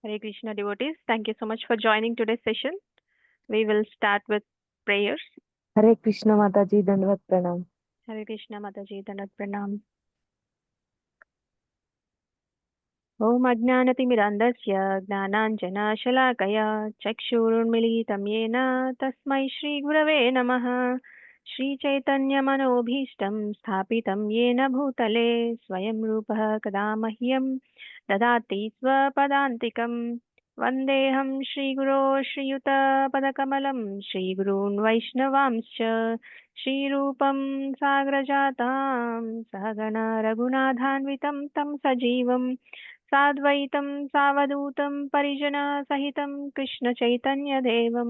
Hare Krishna devotees, thank you so much for joining today's session. We will start with prayers. हरे कृष्ण माता जी दंडवत प्रणाम। Hare Krishna Mataji Dandat Pranam. Om Ajnanatimirandasya Gnananjanashalaakaya Chakshurunmilitam Yena Tasmai Shri Gurave Namaha. Shri Chaitanya Manobhishtam Sthapitam Yena Bhutale Swayam Rupaha Kadamahyam Dadati Swapadantikam. Vandeham Shri Guru Shri Yuta Padakamalam Shri Gurun Vaishnavamscha Shri Rupam Sagrajatam Sahagana Raghunathanvitam Tam Sajivam साद्वैतं सावधूतं परिजनसहितं कृष्णचैतन्यदेवं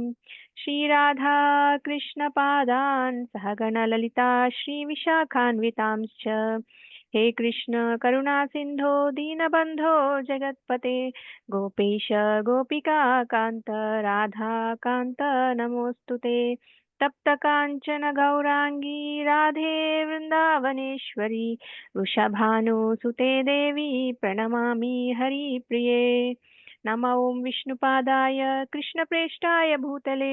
Shri Radha कृष्णपादान् सहगणललिता श्रीविशाखान्वितांश्च हे कृष्ण करुणासिन्धो दीनबन्धो जगत्पते गोपेश गोपिका कान्त राधा कान्त नमोऽस्तु ते तप्तकाञ्चन गौराङ्गी राधे वृन्दावनेश्वरी वृषभानुसुते देवी प्रणमामि हरिप्रिये नम ॐ विष्णुपादाय कृष्णप्रेष्ठाय भूतले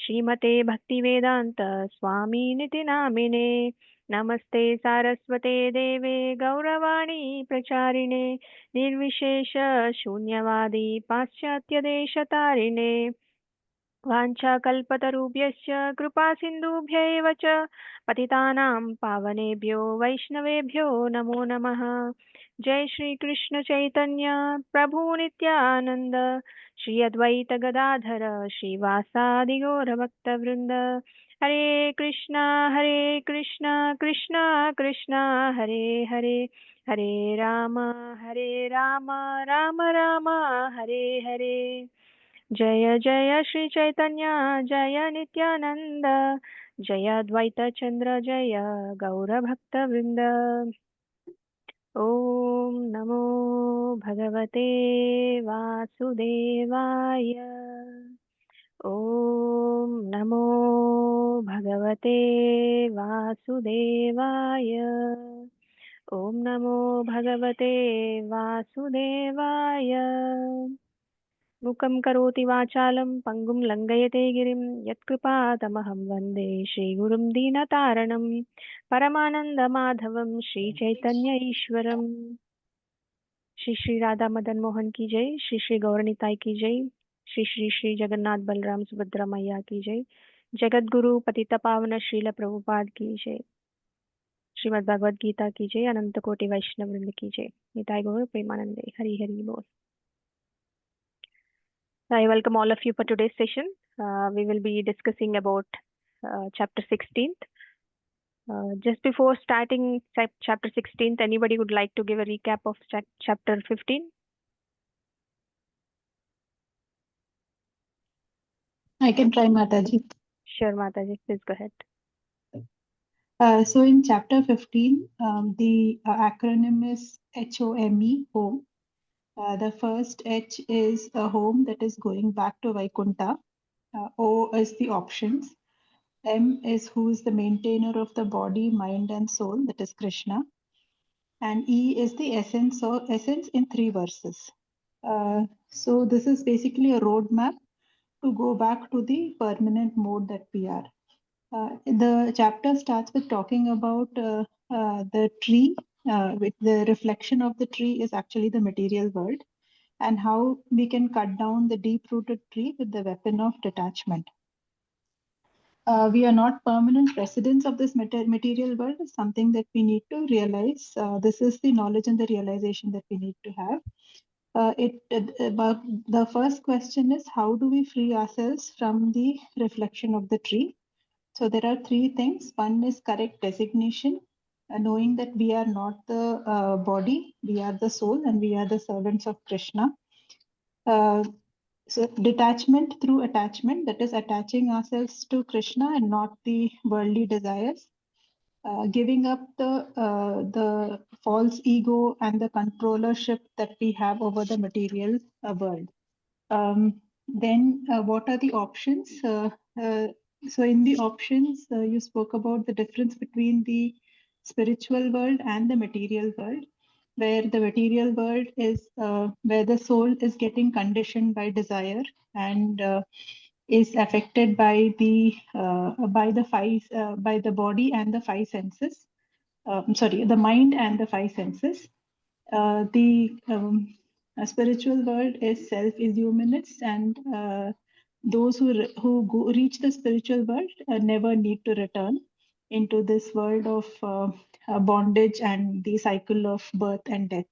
श्रीमते भक्तिवेदान्त स्वामिनिति नामिने नमस्ते सारस्वते देवे गौरवाणी प्रचारिणे निर्विशेष शून्यवादी पाश्चात्यदेशतारिणे वाञ्छाकल्पतरुभ्यश्च कृपासिन्धुभ्यैव च पतितानां पावनेभ्यो वैष्णवेभ्यो नमो नमः। जय श्री कृष्ण चैतन्य प्रभु नित्यानंद श्री अद्वैत गदाधर श्रीवासादि गौरभक्तवृंद हरे कृष्णा कृष्णा कृष्णा हरे हरे हरे राम राम राम हरे हरे। जय जय श्री चैतन्य जय नित्यानंद जय अद्वैत चंद्र जय गौरभक्तवृंद। ओम नमो भगवते वासुदेवाय। ओम नमो भगवते वासुदेवाय। ओम नमो भगवते वासुदेवाय। मुखं करोति वाचालं पङ्गुं लङ्घयते गिरिं यत्कृपातमहं वन्दे श्रीगुरुं दीनतारणं परमानन्दमाधवं श्रीचैतन्य ईश्वरम्। श्री श्री राधा मदन मोहन की जय। श्री श्री गौरनिताई की जय। श्री श्री श्री जगन्नाथ बलराम सुभद्रा मैया की जय। जगत गुरु पतित पावन श्रील प्रभुपाद की जय। श्रीमद् भगवद गीता की जय। अनंत कोटि वैष्णव वृंद की जय। निताई गौर प्रेमानंदे हरि हरि बोल। I welcome all of you for today's session. We will be discussing about chapter 16th. Just before starting chapter 16th, anybody would like to give a recap of chapter 15? I can try, Mataji. Sure, Mataji, please go ahead. So in chapter 15, the acronym is HOME, home. The first H is a home, that is going back to Vaikunta. O is the options. M is who is the maintainer of the body, mind and soul, that is Krishna. And E is the essence in 3 verses. So this is basically a roadmap to go back to the permanent mode that we are. The chapter starts with talking about the tree, with the reflection of the tree is actually the material world, and how we can cut down the deep-rooted tree with the weapon of detachment. We are not permanent residents of this material world, is something that we need to realize. This is the knowledge and the realization that we need to have. But the first question is, how do we free ourselves from the reflection of the tree? So there are 3 things. One is correct designation, knowing that we are not the body, we are the soul, and we are the servants of Krishna. So detachment through attachment, that is attaching ourselves to Krishna and not the worldly desires. Giving up the false ego and the controllership that we have over the material world. Then what are the options? So in the options, you spoke about the difference between the spiritual world and the material world. where the material world is where the soul is getting conditioned by desire and is affected by the body and the five senses. Sorry, the mind and the five senses. The spiritual world is self-illuminates, and those who reach the spiritual world never need to return into this world of bondage and the cycle of birth and death.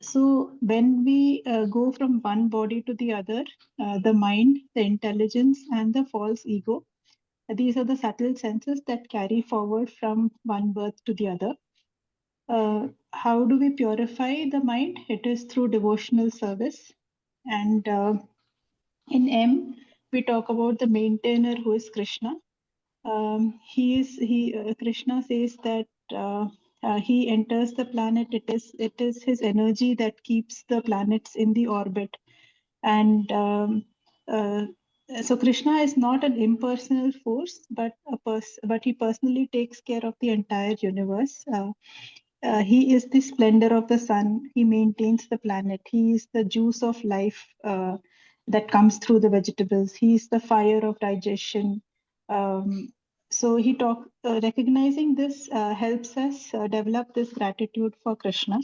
So when we go from one body to the other, the mind, the intelligence, and the false ego, these are the subtle senses that carry forward from one birth to the other. How do we purify the mind? It is through devotional service. And in M, we talk about the maintainer who is Krishna. Krishna says that he enters the planet. It is his energy that keeps the planets in the orbit. And uh, so Krishna is not an impersonal force, but he personally takes care of the entire universe. He is the splendor of the sun. He maintains the planet. He is the juice of life that comes through the vegetables. He is the fire of digestion. So recognizing this helps us develop this gratitude for Krishna.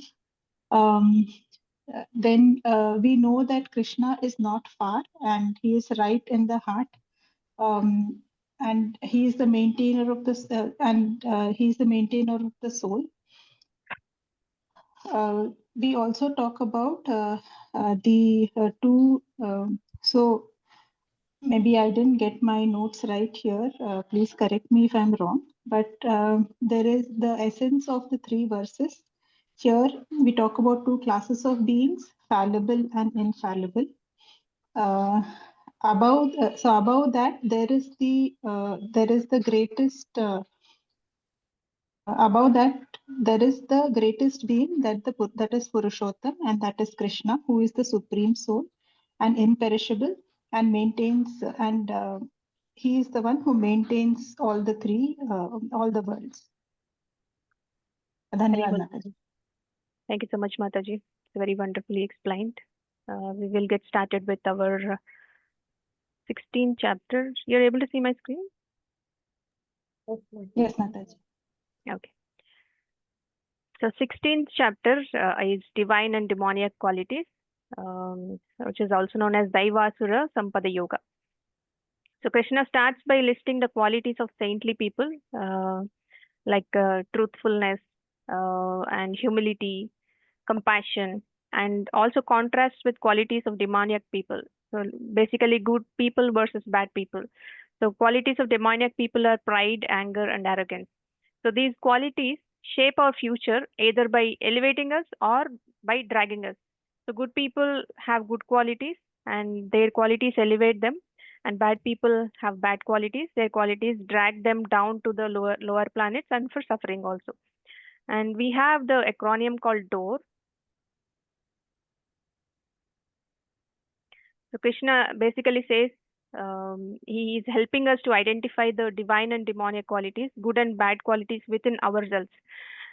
Um, then we know that Krishna is not far and he is right in the heart. And he is the maintainer of he is the maintainer of the soul. We also talk about the two. So maybe I didn't get my notes right here. Please correct me if I'm wrong. But there is the essence of the three verses. Here we talk about two classes of beings, fallible and infallible. Above that, there is the greatest. Above that, there is the greatest being that is Purushottam, and that is Krishna, who is the supreme soul and imperishable and maintains and he is the one who maintains all the three, all the worlds. Dhanyawad, Haribol. Mataji. Thank you so much, Mataji. It's very wonderfully explained. We will get started with our 16th chapter. You're able to see my screen? Yes, Mataji. Okay. So 16th chapter is divine and demoniac qualities, which is also known as Daivasura Sampada Yoga. So Krishna starts by listing the qualities of saintly people, like truthfulness and humility, compassion, and also contrasts with qualities of demoniac people. So basically, good people versus bad people. So qualities of demoniac people are pride, anger, and arrogance. So these qualities shape our future either by elevating us or by dragging us. So good people have good qualities and their qualities elevate them, and bad people have bad qualities. Their qualities drag them down to the lower planets and for suffering also. And we have the acronym called DOOR. So Krishna basically says he is helping us to identify the divine and demoniac qualities, good and bad qualities within ourselves.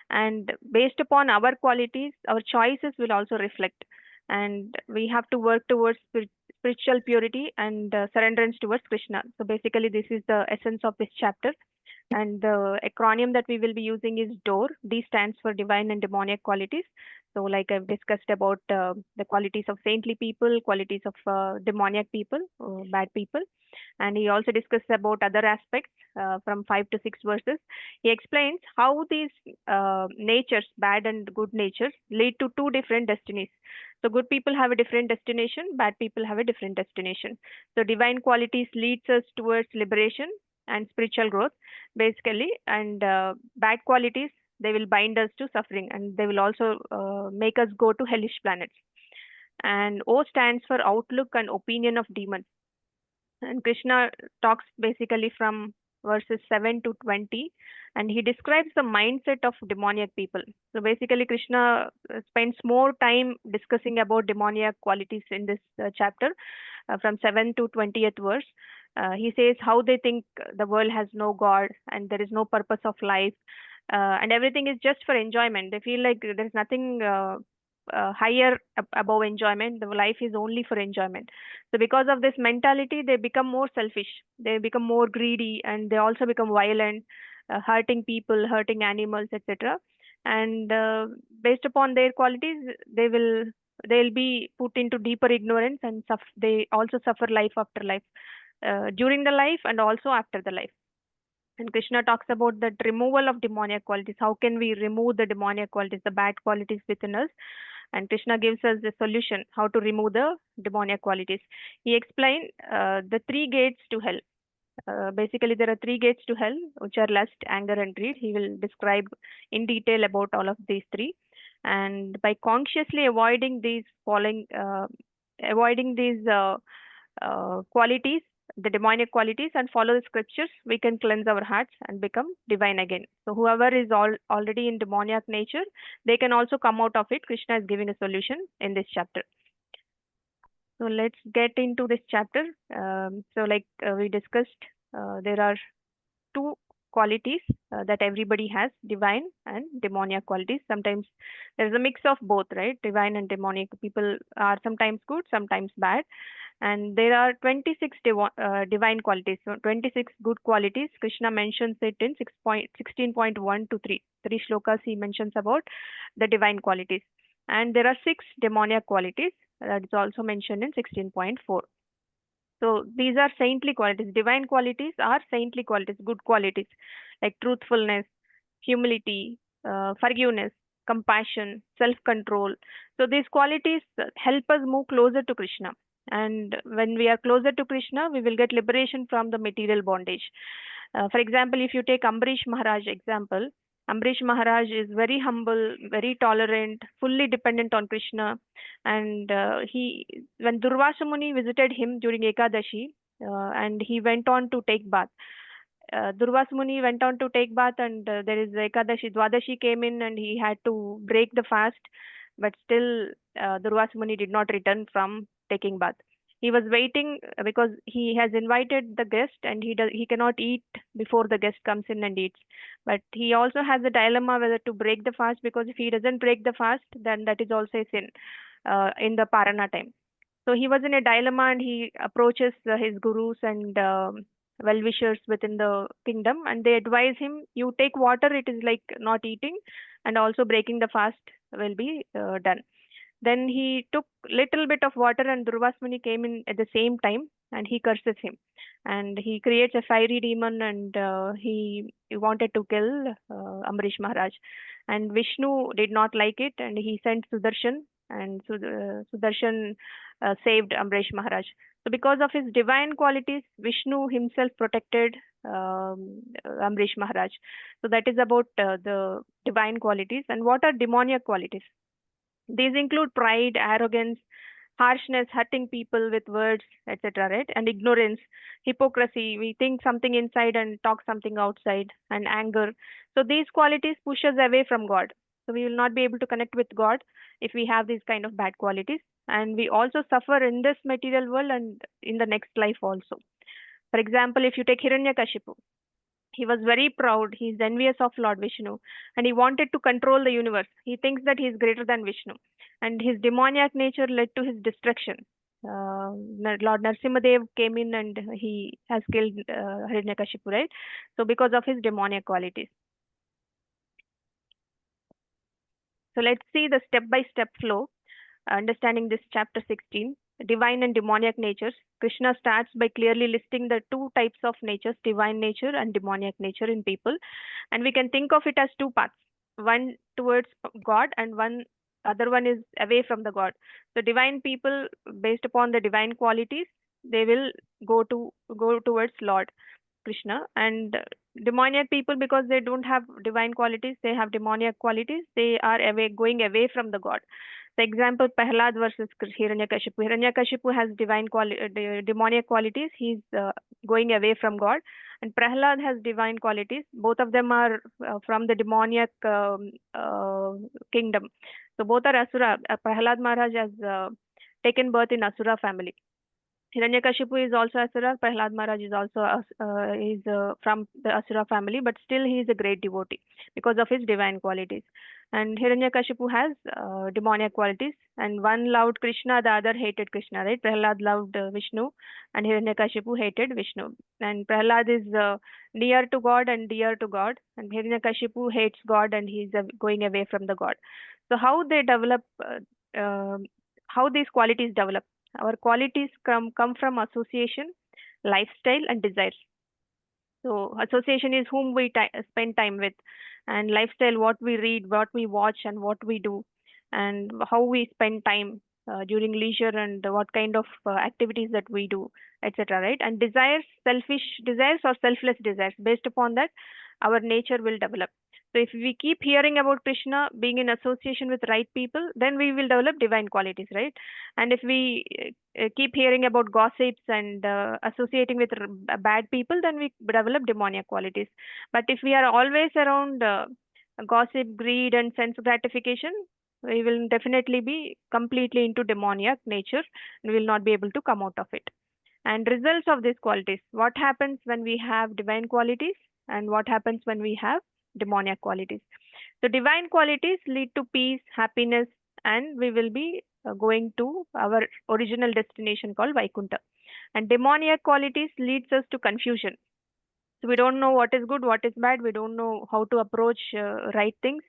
And based upon our qualities, our choices will also reflect. And we have to work towards spiritual purity and surrenderance towards Krishna. So basically, this is the essence of this chapter. And the acronym that we will be using is DOOR. D stands for divine and demoniac qualities. So, like I've discussed about the qualities of saintly people, qualities of demoniac people, bad people. And he also discussed about other aspects from 5 to 6 verses. He explains how these natures, bad and good natures, lead to two different destinies. So, good people have a different destination, bad people have a different destination. So, divine qualities leads us towards liberation and spiritual growth, basically, and bad qualities, they will bind us to suffering and they will also make us go to hellish planets. And O stands for outlook and opinion of demons. And Krishna talks basically from verses 7 to 20, and he describes the mindset of demoniac people. So basically, Krishna spends more time discussing about demoniac qualities in this chapter from 7 to 20th verse. He says how they think the world has no God and there is no purpose of life, and everything is just for enjoyment. They feel like there's nothing higher above enjoyment. The life is only for enjoyment. So because of this mentality, they become more selfish. They become more greedy, and they also become violent, hurting people, hurting animals, etc. And based upon their qualities, they'll be put into deeper ignorance, and they also suffer life after life, during the life and also after the life. And Krishna talks about that removal of demoniac qualities. How can we remove the demoniac qualities, the bad qualities within us? And Krishna gives us the solution how to remove the demoniac qualities. He explained the three gates to hell. Basically, there are three gates to hell, which are lust, anger, and greed. He will describe in detail about all of these three. And by consciously avoiding these qualities, the demonic qualities, and follow the scriptures, we can cleanse our hearts and become divine again. So whoever is already in demoniac nature, they can also come out of it. Krishna is giving a solution in this chapter. So let's get into this chapter. So like we discussed, there are two qualities that everybody has, divine and demoniac qualities. Sometimes there's a mix of both, right? Divine and demoniac. People are sometimes good, sometimes bad. And there are 26 divine qualities. So 26 good qualities. Krishna mentions it in 16.1 to 3. Three shlokas he mentions about the divine qualities. And there are 6 demoniac qualities that is also mentioned in 16.4. So these are saintly qualities. Divine qualities are saintly qualities, good qualities like truthfulness, humility, forgiveness, compassion, self-control. So these qualities help us move closer to Krishna. And when we are closer to Krishna, we will get liberation from the material bondage. For example, if you take Ambrish Maharaj example, Ambrish Maharaj is very humble, very tolerant, fully dependent on Krishna. And when Durvasa Muni visited him during Ekadashi, and he went on to take bath. Durvasa Muni went on to take bath, and there is Ekadashi, Dwadashi came in, and he had to break the fast. But still, Durvasa Muni did not return from taking bath. He was waiting because he has invited the guest, and he cannot eat before the guest comes in and eats. But he also has a dilemma whether to break the fast, because if he doesn't break the fast, then that is also a sin in the Parana time. So he was in a dilemma, and he approaches his gurus and well-wishers within the kingdom, and they advise him, you take water, it is like not eating, and also breaking the fast will be done. Then he took little bit of water, and Durvasmuni came in at the same time, and he curses him. And he creates a fiery demon, and he wanted to kill Ambrish Maharaj. And Vishnu did not like it, and he sent Sudarshan, and Sudarshan saved Ambrish Maharaj. So because of his divine qualities, Vishnu himself protected Ambrish Maharaj. So that is about the divine qualities. And what are demoniac qualities? These include pride, arrogance, harshness, hurting people with words, etc., right? And ignorance, hypocrisy. We think something inside and talk something outside, and anger. So these qualities push us away from God. So we will not be able to connect with God if we have these kind of bad qualities. And we also suffer in this material world and in the next life also. For example, if you take Hiranyakashipu, he was very proud. He's envious of Lord Vishnu, and he wanted to control the universe. He thinks that he is greater than Vishnu, and his demoniac nature led to his destruction. Lord Narsimhadev came in, and he has killed Hiranyakashipu, right? So because of his demoniac qualities. So let's see the step-by-step flow, understanding this chapter 16, divine and demoniac natures. Krishna starts by clearly listing the two types of natures, divine nature and demoniac nature in people. And we can think of it as two paths, one towards God and one other one is away from the God. So divine people, based upon the divine qualities, they will go towards Lord Krishna. And demoniac people, because they don't have divine qualities, they have demoniac qualities, they are going away from the God. The example, Prahlad versus Hiranyakashipu. Hiranyakashipu has demoniac qualities. He's going away from God. And Prahlad has divine qualities. Both of them are from the demoniac kingdom. So both are Asura. Prahlad Maharaj has taken birth in Asura family. Hiranyakashipu is also Asura. Prahlad Maharaj is also from the Asura family, but still he is a great devotee because of his divine qualities. And Hiranyakashipu has demoniac qualities, and one loved Krishna, the other hated Krishna, right? Prahlad loved Vishnu, and Hiranyakashipu hated Vishnu. And Prahlad is near to God and dear to God, and Hiranyakashipu hates God and he's going away from the God. So how they develop, how these qualities develop? Our qualities come from association, lifestyle, and desires. So association is whom we spend time with, and lifestyle, what we read, what we watch, and what we do, and how we spend time during leisure, and what kind of activities that we do, etc. Right? And desires, selfish desires or selfless desires. Based upon that, our nature will develop. So if we keep hearing about Krishna, being in association with right people, then we will develop divine qualities, right? And if we keep hearing about gossips and associating with bad people, then we develop demoniac qualities. But if we are always around gossip, greed, and sense gratification, we will definitely be completely into demoniac nature and will not be able to come out of it. And results of these qualities: what happens when we have divine qualities, and what happens when we have demoniac qualities? So divine qualities lead to peace, happiness, and we will be going to our original destination called Vaikuntha. And demoniac qualities leads us to confusion. So we don't know what is good, what is bad. We don't know how to approach right things,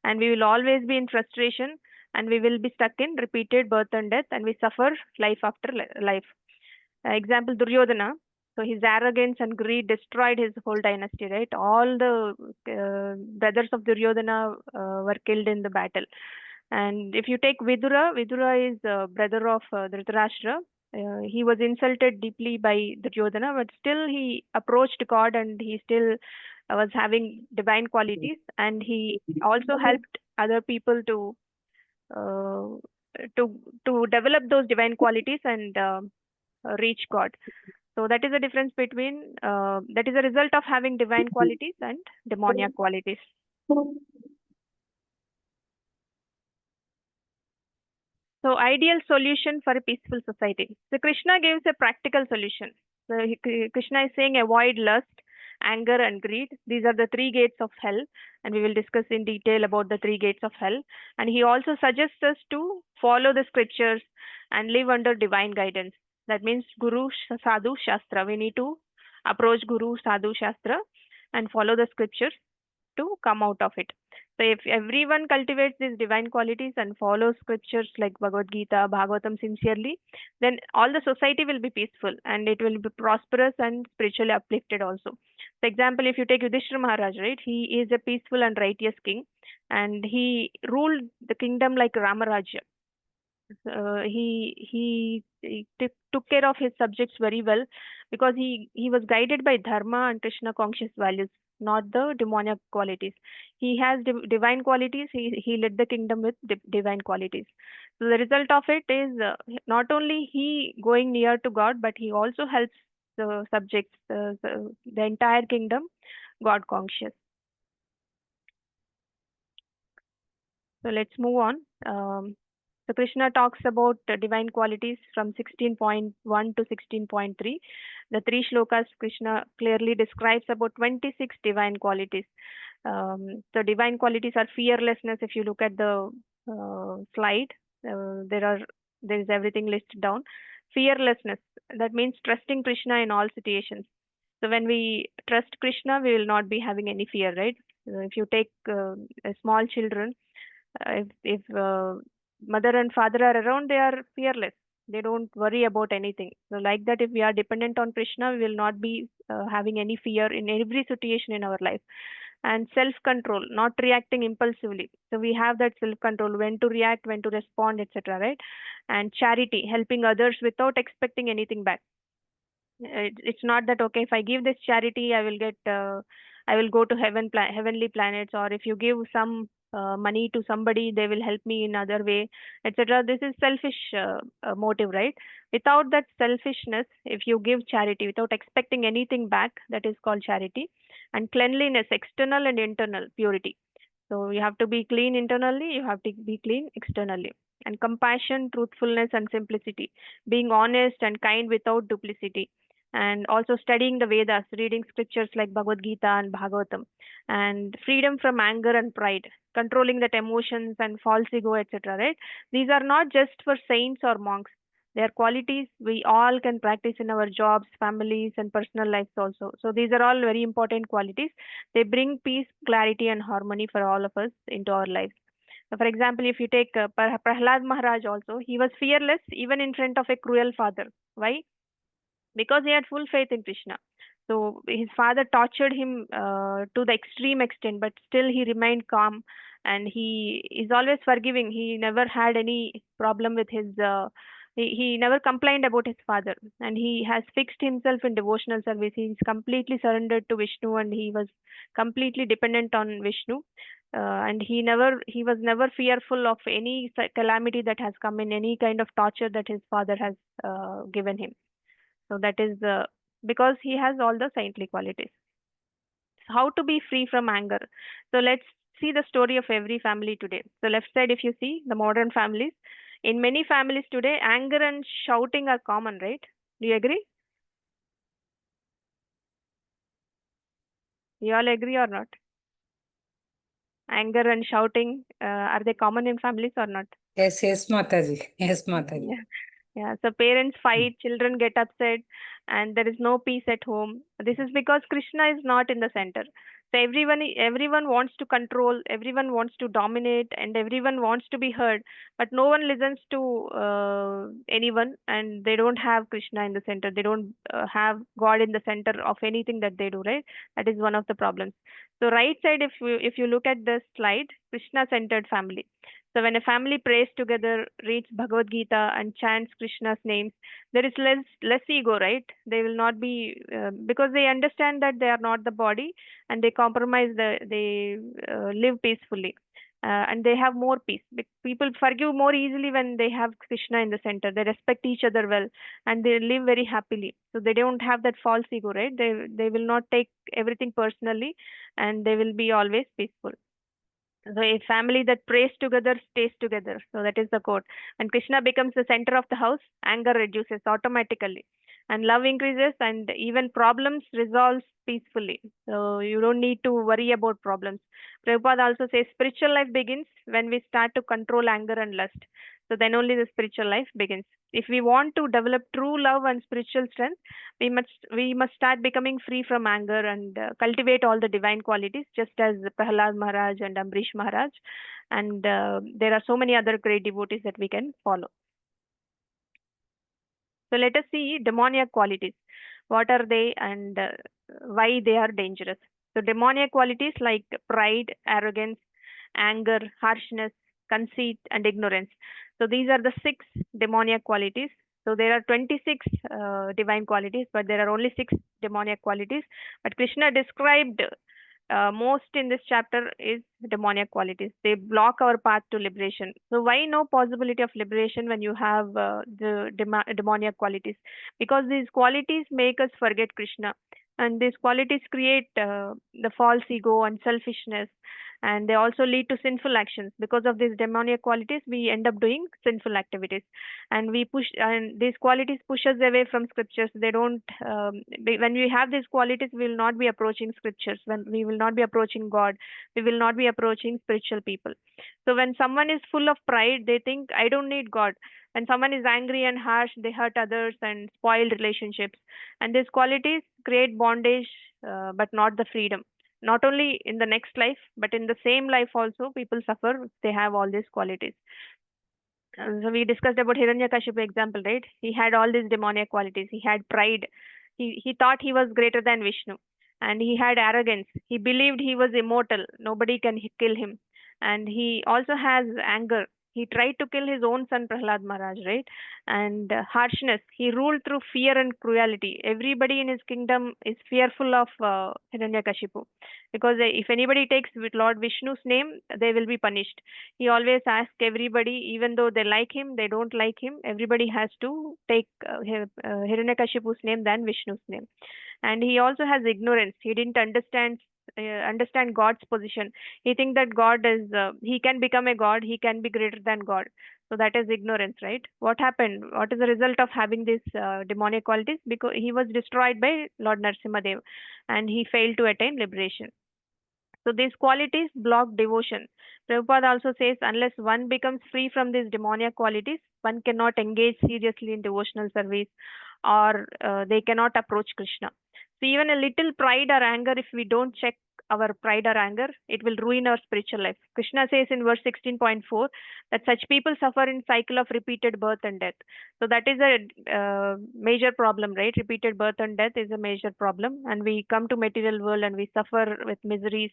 and we will always be in frustration, and we will be stuck in repeated birth and death, and we suffer life after life. Example, Duryodhana. So his arrogance and greed destroyed his whole dynasty, right? All the brothers of Duryodhana were killed in the battle. And if you take Vidura, Vidura is brother of Dhritarashtra. He was insulted deeply by Duryodhana, but still he approached God, and he still was having divine qualities, and he also helped other people uh, to develop those divine qualities and reach God. So that is the difference between that is a result of having divine qualities and demoniac qualities. So ideal solution for a peaceful society. So Krishna gives a practical solution. So Krishna is saying avoid lust, anger, and greed. These are the three gates of hell, and we will discuss in detail about the three gates of hell. And he also suggests us to follow the scriptures and live under divine guidance. That means Guru, Sadhu, Shastra. We need to approach Guru, Sadhu, Shastra and follow the scriptures to come out of it. So if everyone cultivates these divine qualities and follows scriptures like Bhagavadgita, Bhagavatam sincerely, then all the society will be peaceful and it will be prosperous and spiritually uplifted also. For example, if you take Yudhishthira Maharaj, right, he is a peaceful and righteous king, and he ruled the kingdom like Ramarajya. He took care of his subjects very well, because he was guided by dharma and Krishna conscious values, not the demoniac qualities. He has divine qualities. He led the kingdom with divine qualities. So the result of it is not only he going near to God, but he also helps the subjects, the entire kingdom, God conscious. So let's move on. So Krishna talks about divine qualities from 16.1 to 16.3. The three shlokas, Krishna clearly describes about 26 divine qualities. The divine qualities are fearlessness. If you look at the slide, there is everything listed down. Fearlessness, that means trusting Krishna in all situations. So when we trust Krishna, we will not be having any fear, right? If you take small children, if mother and father are around, they are fearless. They don't worry about anything. So like that, if we are dependent on Krishna, we will not be having any fear in every situation in our life. And self control, not reacting impulsively. So we have that self control, when to react, when to respond, etc., right? And charity, helping others without expecting anything back. It's not that, okay, if I give this charity, I will get I will go to heavenly planets, or if you give some money to somebody, they will help me in other way, etc. This is selfish motive, right? Without that selfishness, if you give charity without expecting anything back, that is called charity. And cleanliness, external and internal purity. So you have to be clean internally, you have to be clean externally. and compassion, truthfulness, and simplicity, being honest and kind without duplicity, and also studying the Vedas, reading scriptures like Bhagavad-gita and Bhagavatam, and freedom from anger and pride, controlling that emotions and false ego, etc. Right? These are not just for saints or monks. They are qualities we all can practice in our jobs, families, and personal lives also. So these are all very important qualities. They bring peace, clarity, and harmony for all of us into our lives. So for example, if you take Prahlad Maharaj also, he was fearless even in front of a cruel father. Why? Because he had full faith in Krishna. So his father tortured him to the extreme extent, but still he remained calm, and he is always forgiving. He never had any problem with his. He never complained about his father, and he has fixed himself in devotional service. He's completely surrendered to Vishnu, and he was completely dependent on Vishnu. And he was never fearful of any calamity that has come in, any kind of torture that his father has given him. So that is because he has all the saintly qualities. How to be free from anger? So let's see the story of every family today. So left side, if you see the modern families, in many families today, anger and shouting are common, right? Do you agree? You all agree or not? Anger and shouting, are they common in families or not? Yes, yes, Mataji. Yes, Mataji. Yeah. Yeah, so parents fight, children get upset, and there is no peace at home. This is because Krishna is not in the center. So everyone wants to control, everyone wants to dominate, and everyone wants to be heard, but no one listens to anyone, and they don't have Krishna in the center. They don't have God in the center of anything that they do, right? That is one of the problems. So right side, if you look at the slide, Krishna-centered family. So when a family prays together, reads Bhagavad Gita, and chants Krishna's names, there is less ego, right? They will not be because they understand that they are not the body, and they compromise. They live peacefully, and they have more peace. People forgive more easily when they have Krishna in the center. They respect each other well, and they live very happily. So they don't have that false ego, right? They will not take everything personally, and they will be always peaceful. So a family that prays together stays together. So that is the quote. When Krishna becomes the center of the house, anger reduces automatically. And love increases, and even problems resolves peacefully. So you don't need to worry about problems. Prabhupada also says spiritual life begins when we start to control anger and lust. So then only the spiritual life begins. If we want to develop true love and spiritual strength, we must start becoming free from anger and cultivate all the divine qualities, just as Prahlad Maharaj and Ambrish Maharaj, and there are so many other great devotees that we can follow. So let us see demoniac qualities. What are they, and why they are dangerous? So demoniac qualities like pride, arrogance, anger, harshness, conceit, and ignorance. So these are the 6 demoniac qualities. So there are 26 divine qualities, but there are only 6 demoniac qualities. But Krishna described most in this chapter is demoniac qualities. They block our path to liberation. So why no possibility of liberation when you have the demoniac qualities? Because these qualities make us forget Krishna, and these qualities create the false ego and selfishness, and they also lead to sinful actions. Because of these demoniac qualities, we end up doing sinful activities, and these qualities push us away from scriptures. They don't when we have these qualities, we will not be approaching scriptures, when we will not be approaching God, we will not be approaching spiritual people. So when someone is full of pride, they think, I don't need God. When someone is angry and harsh, they hurt others and spoil relationships, and these qualities create bondage, but not the freedom. Not only in the next life, but in the same life also, people suffer if they have all these qualities. So we discussed about Hiranyakashipu example, right? He had all these demoniac qualities. He had pride. He thought he was greater than Vishnu, and he had arrogance. He believed he was immortal. Nobody can kill him. And he also has anger. He tried to kill his own son Prahlad Maharaj, right? And harshness. He ruled through fear and cruelty. Everybody in his kingdom is fearful of Hiranyakashipu, because if anybody takes with Lord Vishnu's name, they will be punished. He always asks everybody, even though they like him, they don't like him, everybody has to take Hiranyakashipu's name than Vishnu's name. And he also has ignorance. He didn't understand understand God's position. He think that God is, he can become a God, he can be greater than God. So that is ignorance, right? What happened? What is the result of having these demonic qualities? Because he was destroyed by Lord Narsimhadev and he failed to attain liberation. So these qualities block devotion. Prabhupada also says unless one becomes free from these demoniac qualities, one cannot engage seriously in devotional service, or they cannot approach Krishna. So even a little pride or anger, if we don't check our pride or anger, it will ruin our spiritual life. Krishna says in verse 16.4 that such people suffer in cycle of repeated birth and death. So that is a major problem, right? Repeated birth and death is a major problem, and we come to material world and we suffer with miseries,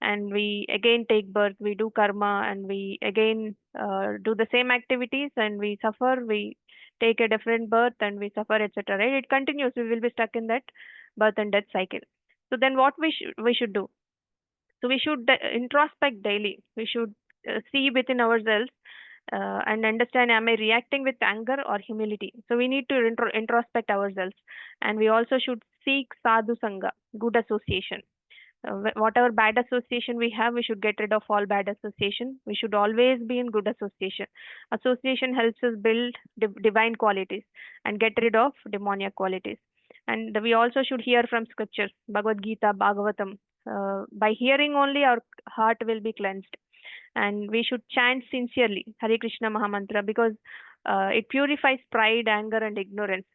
and we again take birth, we do karma, and we again do the same activities, and we suffer, we take a different birth and we suffer, etc. Right? It continues. We will be stuck in that birth and death cycle. So then what we should do? So we should introspect daily. We should see within ourselves and understand, am I reacting with anger or humility? So we need to introspect ourselves, and we also should seek sadhu sangha, good association. Whatever bad association we have, we should get rid of all bad association. We should always be in good association. Association helps us build divine qualities and get rid of demoniac qualities. And we also should hear from scriptures, Bhagavadgita, Bhagavatam. By hearing only, our heart will be cleansed. And we should chant sincerely Hare Krishna Mahamantra, because it purifies pride, anger, and ignorance.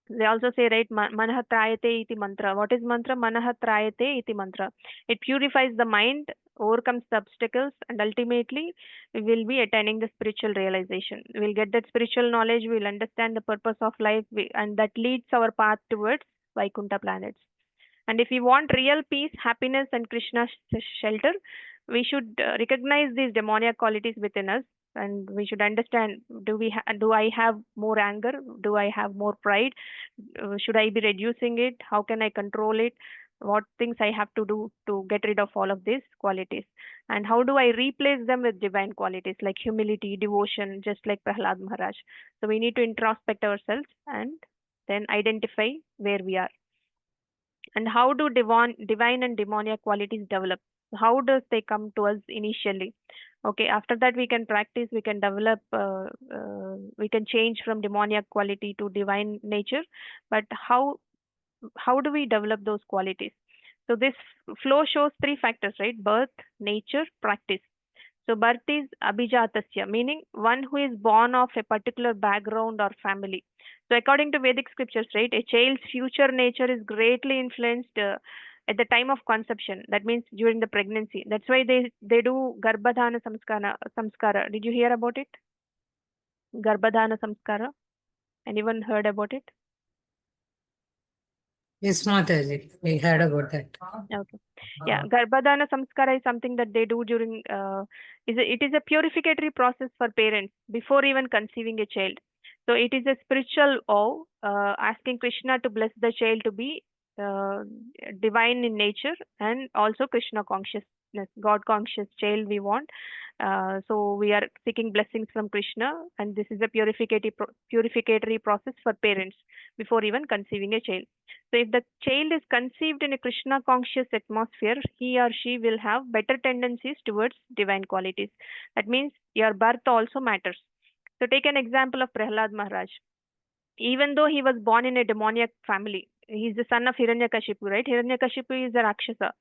They also say, right, manah trayate iti mantra. What is mantra? Manah trayate iti mantra. It purifies the mind, overcomes the obstacles, and ultimately we will be attaining the spiritual realization. We'll get that spiritual knowledge, we'll understand the purpose of life, and that leads our path towards Vaikuntha planets. And if we want real peace, happiness, and Krishna's shelter, we should recognize these demoniac qualities within us, and we should understand: do I have more anger? Do I have more pride? Should I be reducing it? How can I control it? What things I have to do to get rid of all of these qualities? And how do I replace them with divine qualities like humility, devotion, just like Prahlad Maharaj? So we need to introspect ourselves and then identify where we are. And how do divine and demoniac qualities develop? How does they come to us initially? Okay, after that we can practice, we can develop, we can change from demoniac quality to divine nature. But how do we develop those qualities? So this flow shows three factors, right? Birth, nature, practice. So birth is abhijatasya, meaning one who is born of a particular background or family. So according to Vedic scriptures, right, a child's future nature is greatly influenced at the time of conception. That means during the pregnancy. That's why they do garbhadhana samskara. Did you hear about it? Garbhadhana samskara. Anyone heard about it? Yes, Mataji. We heard about that. Okay. Yeah, Garbhadana Samskara is something that they do during, it is a purificatory process for parents before even conceiving a child. So it is a spiritual vow, asking Krishna to bless the child to be uh, divine in nature and also Krishna consciousness, God conscious child we want. So we are seeking blessings from Krishna, and this is a purificatory process for parents before even conceiving a child. So if the child is conceived in a Krishna conscious atmosphere, he or she will have better tendencies towards divine qualities. That means your birth also matters. So take an example of Prahlad Maharaj. Even though he was born in a demoniac family, he's the son of Hiranyakashipu, right? Hiranyakashipu is a Rakshasa.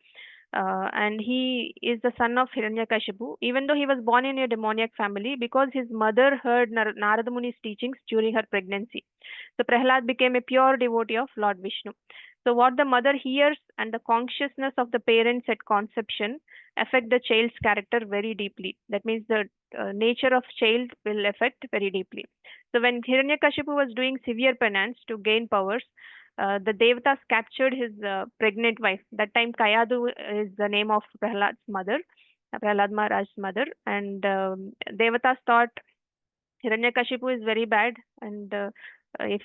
And he is the son of Hiranyakashipu, even though he was born in a demoniac family, because his mother heard Narada Muni's teachings during her pregnancy. So Prahlad became a pure devotee of Lord Vishnu. So what the mother hears and the consciousness of the parents at conception affect the child's character very deeply. That means the nature of child will affect very deeply. So when Hiranyakashipu was doing severe penance to gain powers, the Devatas captured his pregnant wife. That time Kayadu is the name of Prahlad's mother, Prahlad Maharaj's mother. And Devatas thought Hiranyakashipu is very bad, and if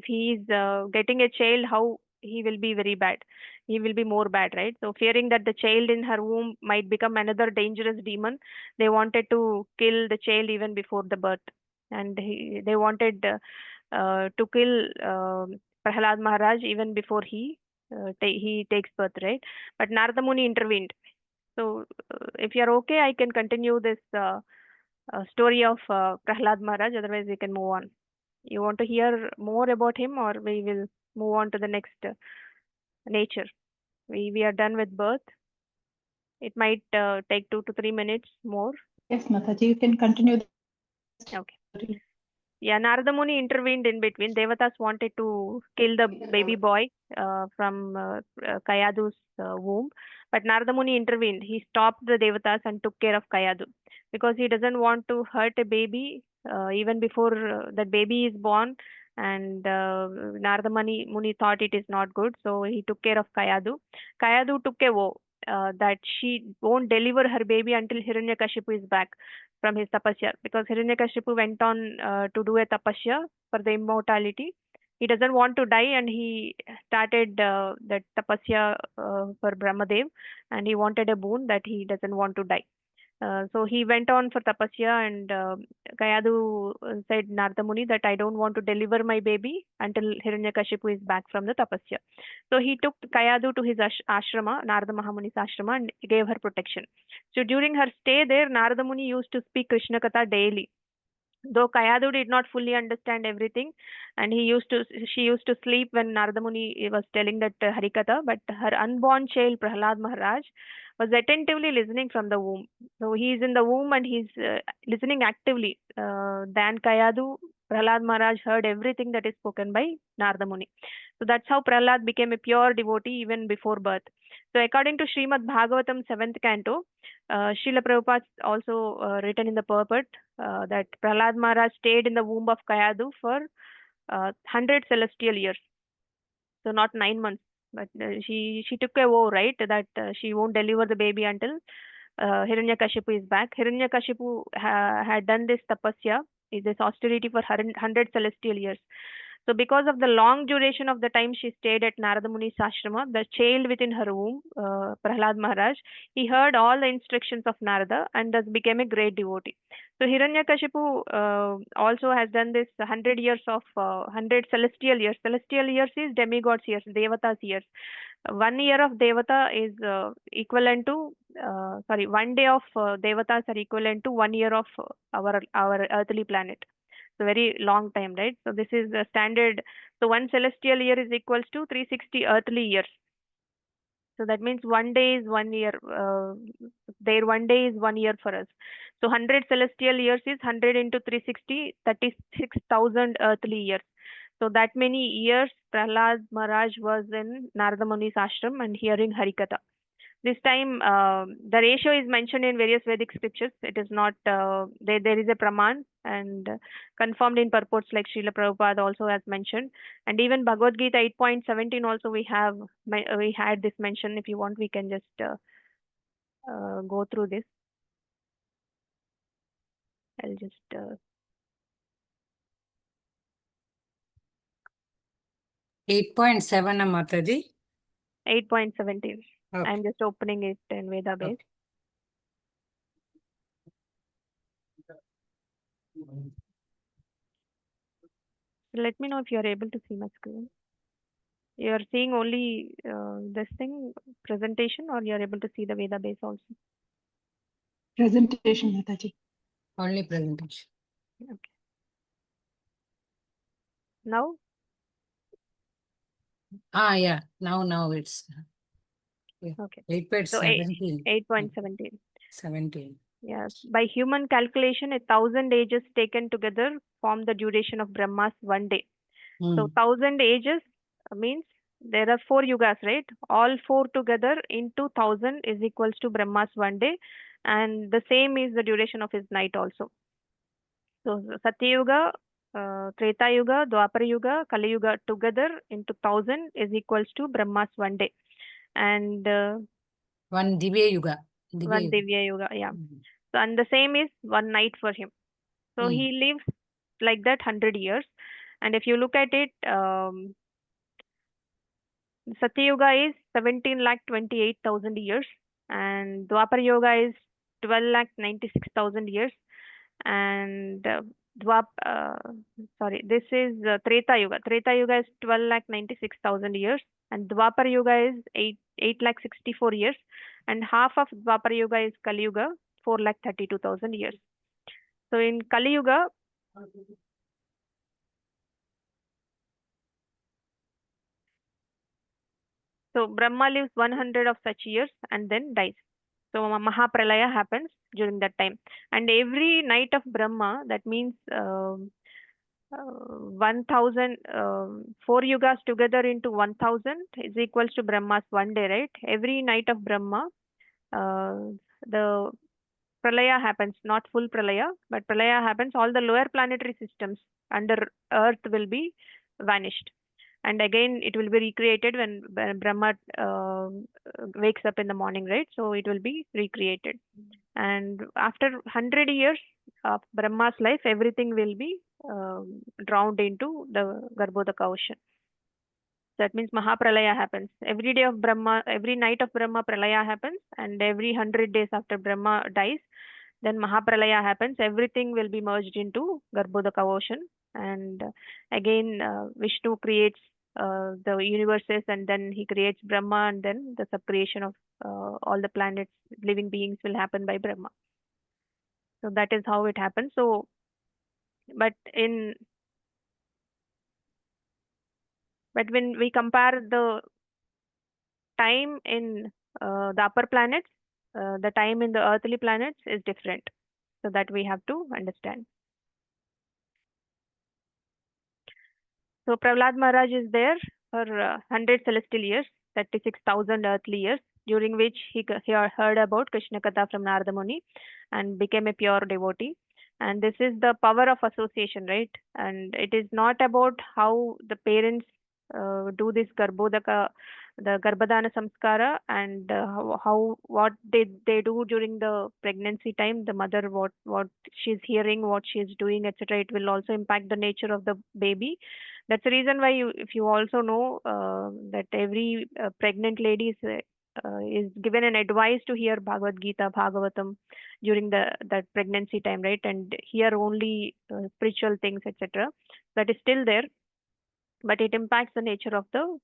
he is getting a child, how he will be very bad. He will be more bad, right? So fearing that the child in her womb might become another dangerous demon, they wanted to kill the child even before the birth, and they wanted to kill Prahlad Maharaj even before he he takes birth, right? But Narada Muni intervened. So, if you're okay, I can continue this story of Prahlad Maharaj. Otherwise, we can move on. You want to hear more about him, or we will move on to the next nature? We are done with birth. It might take 2 to 3 minutes more. Yes, Mataji, you can continue the Okay. story. Yeah, Narada Muni intervened in between. Devatas wanted to kill the baby boy from Kayadu's womb, but Narada Muni intervened. He stopped the Devatas and took care of Kayadu because he doesn't want to hurt a baby even before that baby is born. And Narada Muni thought it is not good, so he took care of Kayadu. Kayadu took a vow that she won't deliver her baby until Hiranyakashipu is back from his tapasya, because Hiranyakashipu went on to do a tapasya for the immortality. He doesn't want to die, and he started that tapasya for Brahmadev, and he wanted a boon that he doesn't want to die. So he went on for tapasya, and Kayadu said Narada Muni that I don't want to deliver my baby until Hiranyakashipu is back from the tapasya. So he took Kayadu to his ashrama, Narada Mahamuni's ashrama, and gave her protection. So during her stay there, Narada Muni used to speak Krishna Katha daily. Though Kayadu did not fully understand everything, and she used to sleep when Narada Muni was telling that Harikatha, but her unborn child Prahlad Maharaj was attentively listening from the womb. So he is in the womb and he's listening actively. Than Kayadu, Prahlad Maharaj heard everything that is spoken by Narada Muni. So that's how Prahlad became a pure devotee even before birth. So according to Srimad Bhagavatam 7th canto, Srila Prabhupada also written in the purport that Prahlad Maharaj stayed in the womb of Kayadu for 100 celestial years. So not 9 months, but she took a vow, right, that she won't deliver the baby until Hiranyakashipu is back. Hiranyakashipu had done this tapasya, this austerity for 100 celestial years. So because of the long duration of the time she stayed at Narada Muni's ashrama, the child within her womb, Prahlad Maharaj, he heard all the instructions of Narada and thus became a great devotee. So Hiranyakashipu also has done this 100 years of 100 celestial years. Celestial years is demigods years, Devatas years. 1 year of Devata is equivalent to, sorry, 1 day of Devatas are equivalent to 1 year of our earthly planet. So very long time, right? So this is the standard. So one celestial year is equals to 360 earthly years. So that means 1 day is 1 year. Their 1 day is 1 year for us. So 100 celestial years is 100 into 360, 36,000 earthly years. So that many years Prahlad Maharaj was in Narada Muni's ashram and hearing Harikatha. This time, the ratio is mentioned in various Vedic scriptures. It is not, there is a Praman and confirmed in purports like Srila Prabhupada also has mentioned. And even Bhagavad-gita 8.17 also we had this mention. If you want, we can just go through this. I'll just 8.7, Mataji. 8.17. Okay. I'm just opening it in Veda base. Let me know if you are able to see my screen. You are seeing only this thing, presentation, or you are able to see the Veda base also? Presentation, Mataji. Only presentation. Okay. Now? Yeah. Now it's Okay. 8.17. 8.17. 17. Yes. By human calculation, 1,000 ages taken together form the duration of Brahma's 1 day. So 1,000 ages means there are 4 yugas, right? All 4 together into 1,000 is equals to Brahma's 1 day, and the same is the duration of his night also. So Satya Yuga, Treta Yuga, Dwapara Yuga, Kali Yuga together into 1,000 is equals to Brahma's 1 day, and One Divya Yuga. one Divya Yuga, yeah. So and the same is one night for him. So he lives like that 100 years, and if you look at it, Satya Yuga is 17,28,000 years, and Dwapara Yuga is 12,96,000 years, and this is Treta Yuga. Treta Yuga is 12,96,000 years, and Dwapar Yuga is 8 lakh 64 years, and half of Dwapar Yuga is Kali Yuga, 4 lakh 32,000 years. So in Kali Yuga, so Brahma lives 100 of such years and then dies. So Mahapralaya happens during that time. And every night of Brahma, that means 1000, 4 yugas together into 1000 is equals to Brahma's one day, right? Every night of Brahma, the Pralaya happens, not full Pralaya, but Pralaya happens. All the lower planetary systems under Earth will be vanished. And again, it will be recreated when Brahma wakes up in the morning, right? So it will be recreated. And after 100 years of Brahma's life, everything will be drowned into the Garbhodaka ocean. That means Mahapralaya happens. Every day of Brahma, every night of Brahma, Pralaya happens, and every 100 days after Brahma dies, then Mahapralaya happens. Everything will be merged into Garbhodaka ocean. And again, Vishnu creates the universes, and then he creates Brahma, and then the subcreation of all the planets, living beings will happen by Brahma. So that is how it happens. So, but when we compare the time in the upper planets, the time in the earthly planets is different. So that we have to understand. So Prahlad Maharaj is there for 100 celestial years, 36,000 earthly years, during which he heard about Krishna Katha from Narada Muni and became a pure devotee. And this is the power of association, right? And it is not about how the parents do this Garbhodaka, the Garbhadana Samskara, and what they do during the pregnancy time, the mother, what she's hearing, what she's doing, etc. It will also impact the nature of the baby. That's the reason why if you also know that every pregnant lady is given an advice to hear Bhagavad-gita, Bhagavatam during that pregnancy time, right? And hear only spiritual things, etc. That is still there, but it impacts the nature of the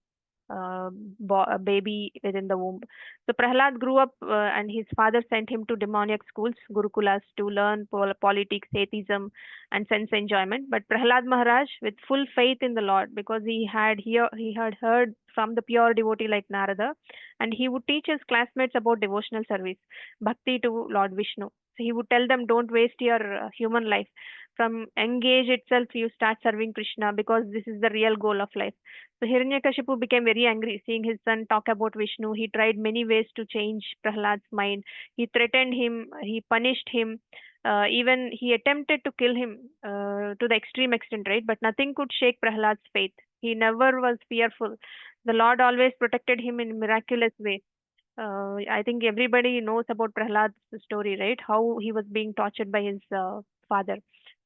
baby within the womb. So Prahlad grew up and his father sent him to demoniac schools, Gurukulas, to learn politics, atheism, and sense enjoyment. But Prahlad Maharaj, with full faith in the Lord, because he had heard from the pure devotee like Narada, and he would teach his classmates about devotional service, bhakti to Lord Vishnu. So he would tell them, don't waste your human life. From young age itself, you start serving Krishna because this is the real goal of life. So Hiranyakashipu became very angry seeing his son talk about Vishnu. He tried many ways to change Prahlad's mind. He threatened him, he punished him, even he attempted to kill him to the extreme extent, right? But nothing could shake Prahlad's faith. He never was fearful. The Lord always protected him in miraculous way. I think everybody knows about Prahlad's story, right? How he was being tortured by his father.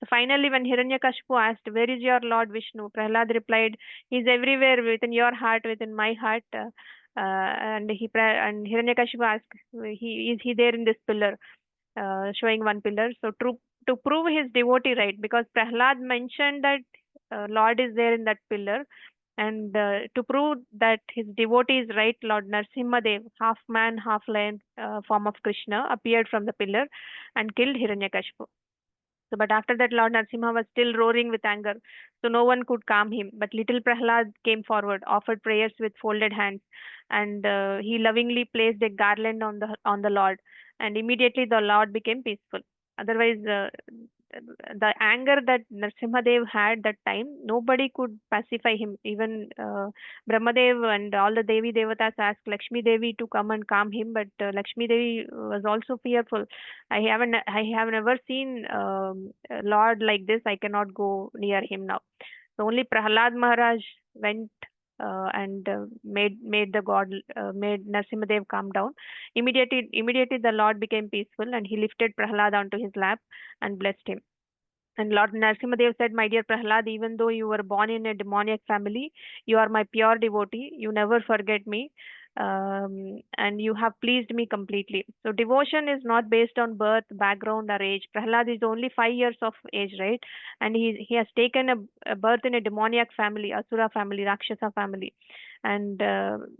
So finally, when Hiranyakashipu asked, "Where is your Lord Vishnu?" Prahlad replied, "He's everywhere within your heart, within my heart." And Hiranyakashipu asked, "Is he there in this pillar?" Showing one pillar. So to prove his devotee right, because Prahlad mentioned that Lord is there in that pillar, and to prove that his devotee is right, Lord Narsimhadev, half man, half lion form of Krishna, appeared from the pillar and killed Hiranyakashipu. So, but after that, Lord Narsimha was still roaring with anger, so no one could calm him. But little Prahlad came forward, offered prayers with folded hands, and he lovingly placed a garland on the Lord, and immediately the Lord became peaceful. Otherwise, the anger that Narsimhadev had that time, nobody could pacify him. Even Brahmadev and all the Devi Devatas asked Lakshmi Devi to come and calm him, but Lakshmi Devi was also fearful. I have never seen a Lord like this. I cannot go near him now. So only Prahlad Maharaj went and made the god made Narsimhadev calm down. Immediately the Lord became peaceful, and he lifted Prahlad onto his lap and blessed him. And Lord Narsimhadev said, "My dear Prahlad, even though you were born in a demoniac family, you are my pure devotee. You never forget me. And you have pleased me completely." So devotion is not based on birth, background, or age. Prahlad is only 5 years of age, right? And he has taken a birth in a demoniac family, Asura family, Rakshasa family. and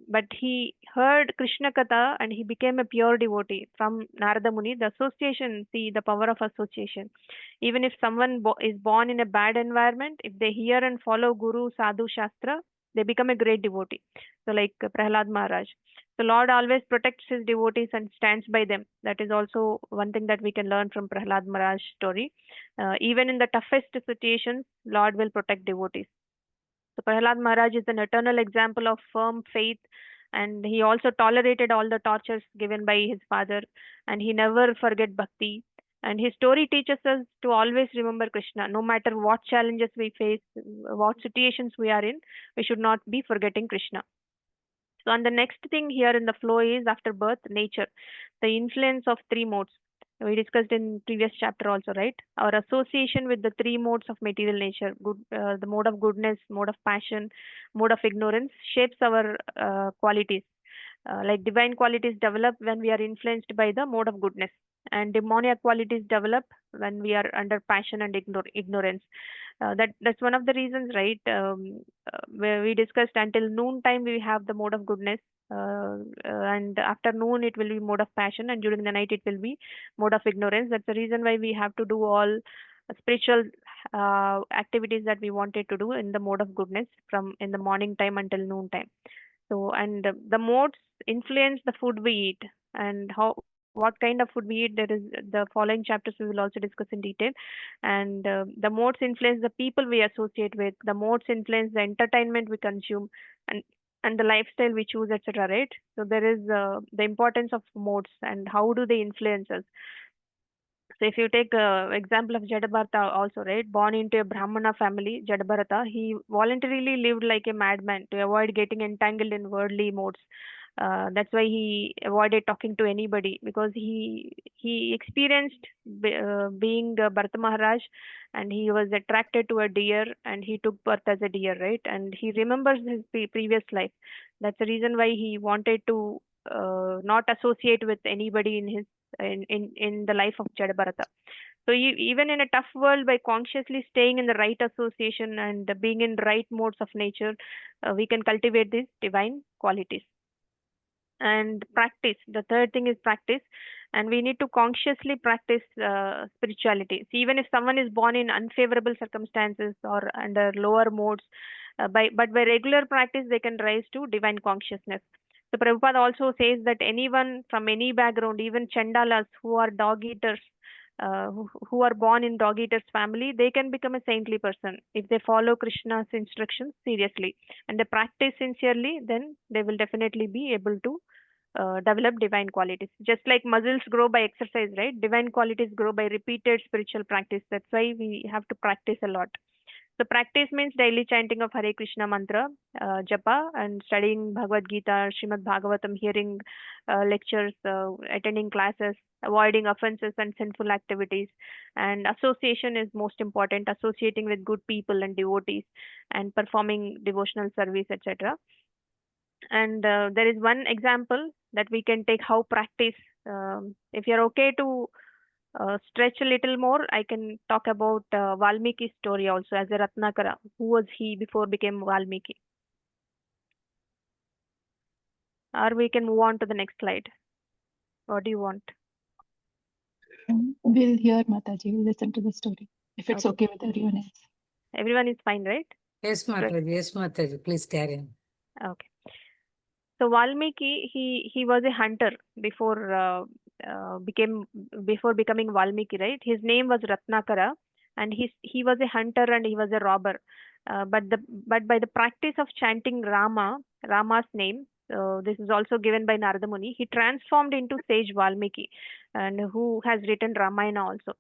but he heard Krishna Katha and he became a pure devotee from Narada Muni. The association, see the power of association. Even if someone is born in a bad environment, if they hear and follow Guru, Sadhu, Shastra, they become a great devotee. So like Prahlad Maharaj. The Lord always protects his devotees and stands by them. That is also one thing that we can learn from Prahlad Maharaj story. Even in the toughest situations, Lord will protect devotees. So Prahlad Maharaj is an eternal example of firm faith, and he also tolerated all the tortures given by his father, and he never forget bhakti. And his story teaches us to always remember Krishna, no matter what challenges we face, what situations we are in, we should not be forgetting Krishna. So, and the next thing here in the flow is after birth, nature, the influence of three modes. We discussed in previous chapter also, right? Our association with the three modes of material nature, the mode of goodness, mode of passion, mode of ignorance, shapes our qualities. Like divine qualities develop when we are influenced by the mode of goodness, and demoniac qualities develop when we are under passion and ignorance. That's one of the reasons, right? Where we discussed until noon time we have the mode of goodness, and after noon it will be mode of passion, and during the night it will be mode of ignorance. That's the reason why we have to do all spiritual activities that we wanted to do in the mode of goodness from in the morning time until noon time. So, and the modes influence the food we eat, and how what kind of food we eat. There is the following chapters we will also discuss in detail. And the modes influence the people we associate with. The modes influence the entertainment we consume, and and the lifestyle we choose, etc. Right? So there is the importance of modes and how do they influence us. So if you take example of Jadabharata also, right, born into a Brahmana family, Jadabharata, he voluntarily lived like a madman to avoid getting entangled in worldly modes. That's why he avoided talking to anybody, because he experienced being Bharata Maharaj, and he was attracted to a deer and he took birth as a deer, right? And he remembers his previous life. That's the reason why he wanted to not associate with anybody in his in the life of Jadabharata. So even in a tough world, by consciously staying in the right association and being in right modes of nature, we can cultivate these divine qualities. And practice. The third thing is practice, and we need to consciously practice spirituality. So even if someone is born in unfavorable circumstances or under lower modes, by regular practice they can rise to divine consciousness. So Prabhupada also says that anyone from any background, even chandalas who are dog eaters, who are born in dog eaters family, they can become a saintly person if they follow Krishna's instructions seriously and they practice sincerely. Then they will definitely be able to develop divine qualities. Just like muscles grow by exercise, right? Divine qualities grow by repeated spiritual practice. That's why we have to practice a lot. So practice means daily chanting of Hare Krishna mantra, japa, and studying Bhagavad Gita, Srimad Bhagavatam, hearing lectures, attending classes, avoiding offenses and sinful activities. And association is most important, associating with good people and devotees and performing devotional service, etc. And there is one example that we can take how practice. If you're okay to stretch a little more, I can talk about Valmiki's story also as a Ratnakara. Who was he before became Valmiki? Or we can move on to the next slide. What do you want? We'll hear Mataji. We'll listen to the story if it's Okay. okay with everyone else. Everyone is fine, right? Yes, Mataji. Yes, Mataji. Please carry on. Okay. So Valmiki, he was a hunter before became before becoming Valmiki, right? His name was Ratnakara, and he was a hunter and he was a robber. But by the practice of chanting Rama's name, this is also given by Narada Muni, he transformed into sage Valmiki, and who has written Ramayana also.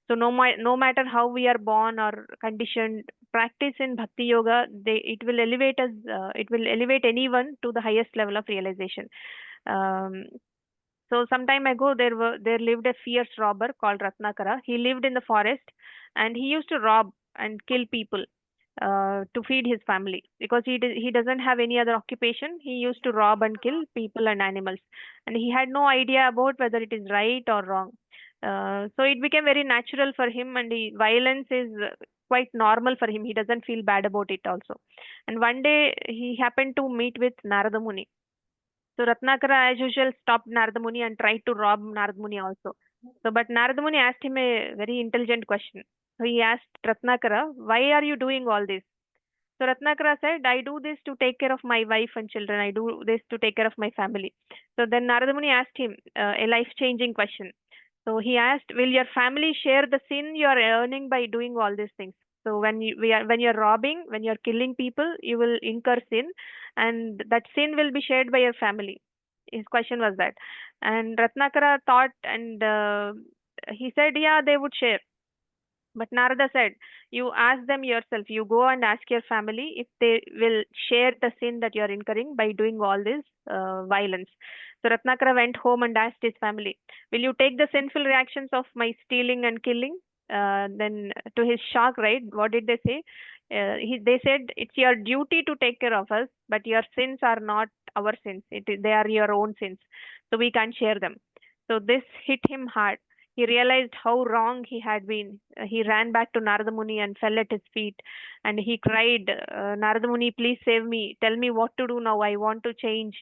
So no matter how we are born or conditioned, practice in Bhakti Yoga, it will elevate us. It will elevate anyone to the highest level of realization. Um, so some time ago, there lived a fierce robber called Ratnakara. He lived in the forest, and he used to rob and kill people to feed his family, because he doesn't have any other occupation. He used to rob and kill people and animals, and he had no idea about whether it is right or wrong. So it became very natural for him, and violence is quite normal for him. He doesn't feel bad about it also. And one day he happened to meet with Narada Muni. So Ratnakara, as usual, stopped Narada Muni and tried to rob Narada Muni also. So, but Narada Muni asked him a very intelligent question. So he asked Ratnakara, "Why are you doing all this?" So Ratnakara said, "I do this to take care of my wife and children. I do this to take care of my family." So then Narada Muni asked him a life-changing question. So he asked, "Will your family share the sin you are earning by doing all these things?" So when you're robbing, when you're killing people, you will incur sin, and that sin will be shared by your family. His question was that, and Ratnakara thought, and he said, "Yeah, they would share." But Narada said, "You ask them yourself. You go and ask your family if they will share the sin that you are incurring by doing all this violence." So Ratnakara went home and asked his family, "Will you take the sinful reactions of my stealing and killing?" Then, to his shock, right, what did they say? They said, "It's your duty to take care of us, but your sins are not our sins. They are your own sins. So we can't share them." So this hit him hard. He realized how wrong he had been. He ran back to Narada Muni and fell at his feet, and he cried, "Narada Muni, please save me. Tell me what to do now. I want to change,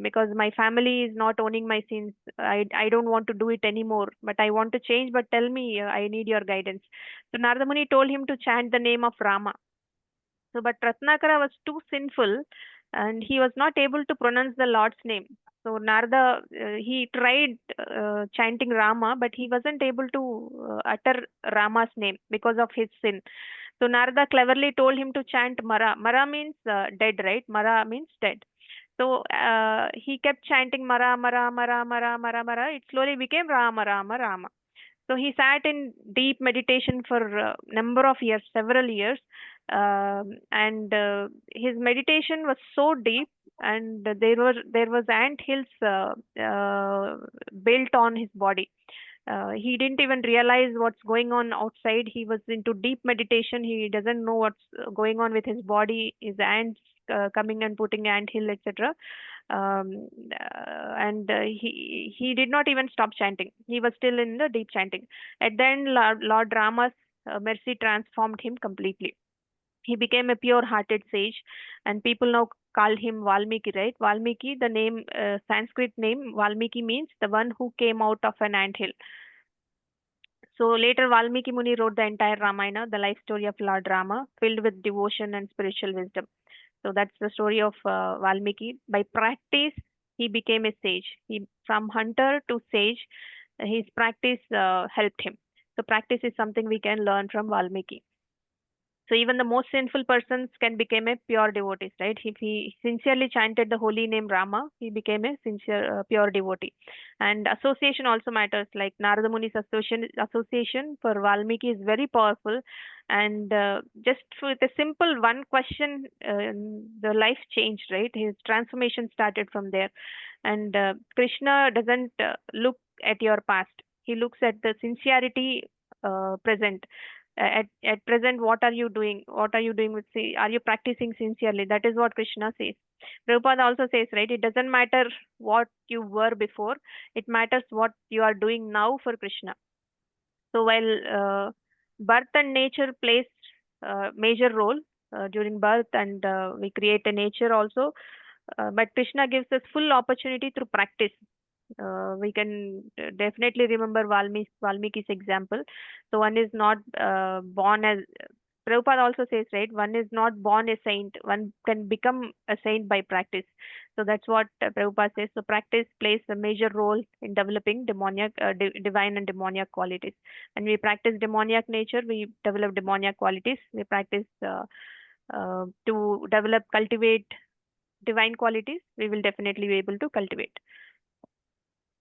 because my family is not owning my sins. I don't want to do it anymore, but I want to change. But tell me, I need your guidance." So Narada Muni told him to chant the name of Rama. So, but Ratnakara was too sinful and he was not able to pronounce the Lord's name. So, Narada, he tried chanting Rama, but he wasn't able to utter Rama's name because of his sin. So, Narada cleverly told him to chant Mara. Mara means dead, right? Mara means dead. So, he kept chanting Mara, Mara, Mara, Mara, Mara, Mara. It slowly became Rama, Rama, Rama. So he sat in deep meditation for a number of years, several years, and his meditation was so deep, and there was ant hills built on his body. He didn't even realize what's going on outside. He was into deep meditation. He doesn't know what's going on with his body. His ants coming and putting ant hill, etc. And he did not even stop chanting. He was still in the deep chanting. At the end, Lord Rama's mercy transformed him completely. He became a pure-hearted sage, and people now call him Valmiki, right? Valmiki, the name, Sanskrit name, Valmiki means the one who came out of an anthill. So later, Valmiki Muni wrote the entire Ramayana, the life story of Lord Rama, filled with devotion and spiritual wisdom. So that's the story of Valmiki. By practice, he became a sage. From hunter to sage, his practice helped him. So practice is something we can learn from Valmiki. So even the most sinful persons can become a pure devotee, right? If he sincerely chanted the holy name Rama, he became a sincere, pure devotee. And association also matters. Like Narada Muni's association for Valmiki is very powerful. And just with a simple one question, the life changed, right? His transformation started from there. And Krishna doesn't look at your past; he looks at the sincerity present. At present, what are you doing? What are you doing with, are you practicing sincerely? That is what Krishna says. Prabhupada also says, right, it doesn't matter what you were before, it matters what you are doing now for Krishna. So while birth and nature plays major role during birth, and we create a nature also, but Krishna gives us full opportunity through practice. We can definitely remember Valmiki's example. So one is not born as, Prabhupada also says, right, one is not born a saint, one can become a saint by practice. So that's what Prabhupada says. So practice plays a major role in developing divine and demoniac qualities. When we practice demoniac nature, we develop demoniac qualities. We practice to cultivate divine qualities, we will definitely be able to cultivate.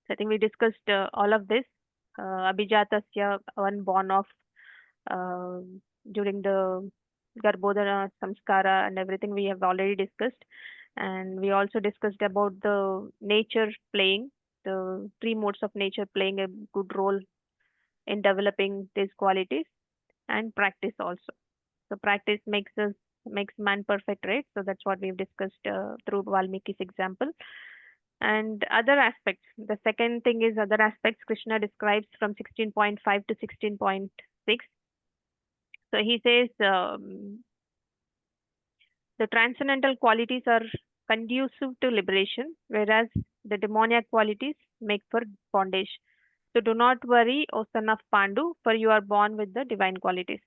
So I think we discussed all of this. Abhijatasya, one born of uh, during the Garbhodana Samskara and everything we have already discussed. And we also discussed about the nature playing, the three modes of nature playing a good role in developing these qualities, and practice also. So practice makes man perfect, right? So that's what we've discussed through Valmiki's example. And other aspects. The second thing is other aspects Krishna describes from 16.5 to 16.6. So he says the transcendental qualities are conducive to liberation, whereas the demoniac qualities make for bondage. So do not worry, O son of Pandu, for you are born with the divine qualities.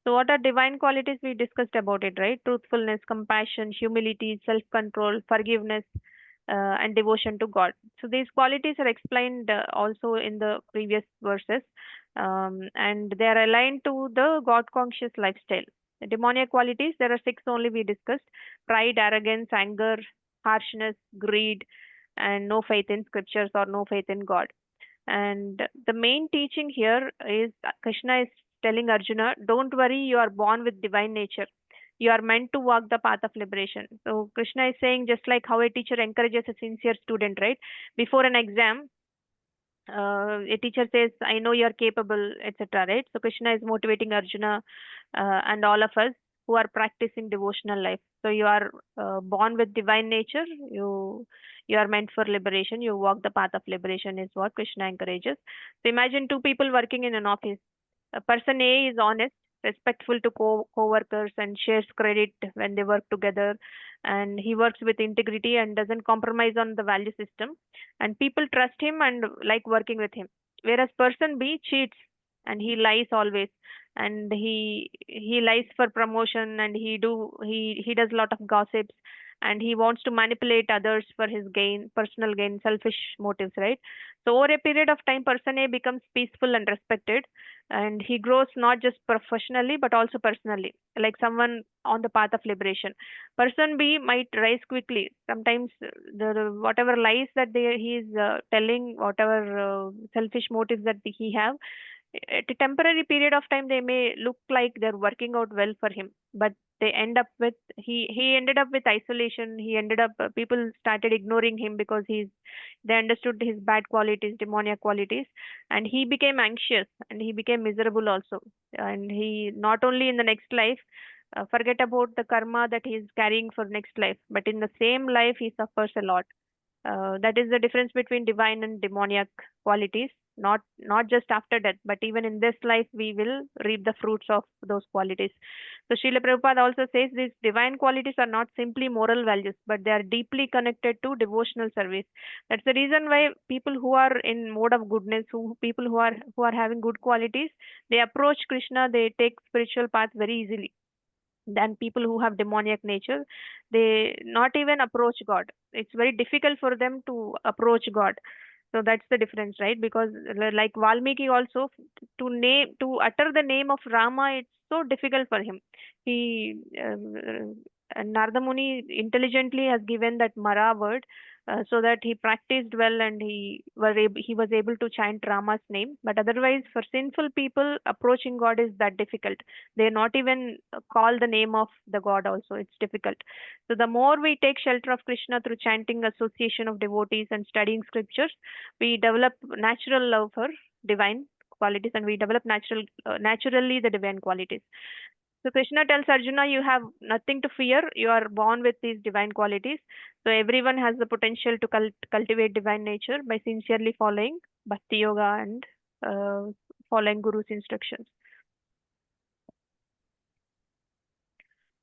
So what are divine qualities? We discussed about it, right? Truthfulness, compassion, humility, self-control, forgiveness, and devotion to God. So these qualities are explained also in the previous verses, and they are aligned to the God-conscious lifestyle. The demoniac qualities, there are six only we discussed: pride, arrogance, anger, harshness, greed, and no faith in scriptures or no faith in God. And the main teaching here is Krishna is telling Arjuna, don't worry, you are born with divine nature. You are meant to walk the path of liberation. So Krishna is saying, just like how a teacher encourages a sincere student, right? Before an exam, a teacher says, I know you're capable, etc. Right? So Krishna is motivating Arjuna and all of us who are practicing devotional life. So you are born with divine nature. You are meant for liberation. You walk the path of liberation is what Krishna encourages. So imagine two people working in an office. Person A is honest, respectful to co-workers, and shares credit when they work together. And he works with integrity and doesn't compromise on the value system. And people trust him and like working with him. Whereas person B cheats and he lies always, and he lies for promotion, and he does a lot of gossips, and he wants to manipulate others for his gain, personal gain, selfish motives, right? So over a period of time, person A becomes peaceful and respected, and he grows not just professionally but also personally, like someone on the path of liberation. Person B might rise quickly. Sometimes the whatever lies that he is telling, whatever selfish motives that he have, at a temporary period of time they may look like they're working out well for him, but they end up with he ended up with isolation. He ended up people started ignoring him because they understood his bad qualities, demoniac qualities, and he became anxious and he became miserable also. And he not only in the next life, forget about the karma that he is carrying for next life, but in the same life he suffers a lot. That is the difference between divine and demoniac qualities. Not just after death, but even in this life, we will reap the fruits of those qualities. So Srila Prabhupada also says these divine qualities are not simply moral values, but they are deeply connected to devotional service. That's the reason why people who are in mode of goodness, people who are having good qualities, they approach Krishna, they take spiritual path very easily than people who have demoniac nature. They not even approach God. It's very difficult for them to approach God. So that's the difference, right? Because like Valmiki also, to utter the name of Rama, it's so difficult for him. He Narada Muni intelligently has given that Mara word, so that he practiced well and he was able to chant Rama's name. But otherwise, for sinful people, approaching God is that difficult. They not even call the name of the God. Also, it's difficult. So the more we take shelter of Krishna through chanting, association of devotees, and studying scriptures, we develop natural love for divine qualities, and we develop naturally the divine qualities. So Krishna tells Arjuna, you have nothing to fear. You are born with these divine qualities. So everyone has the potential to cultivate divine nature by sincerely following bhakti yoga and following Guru's instructions.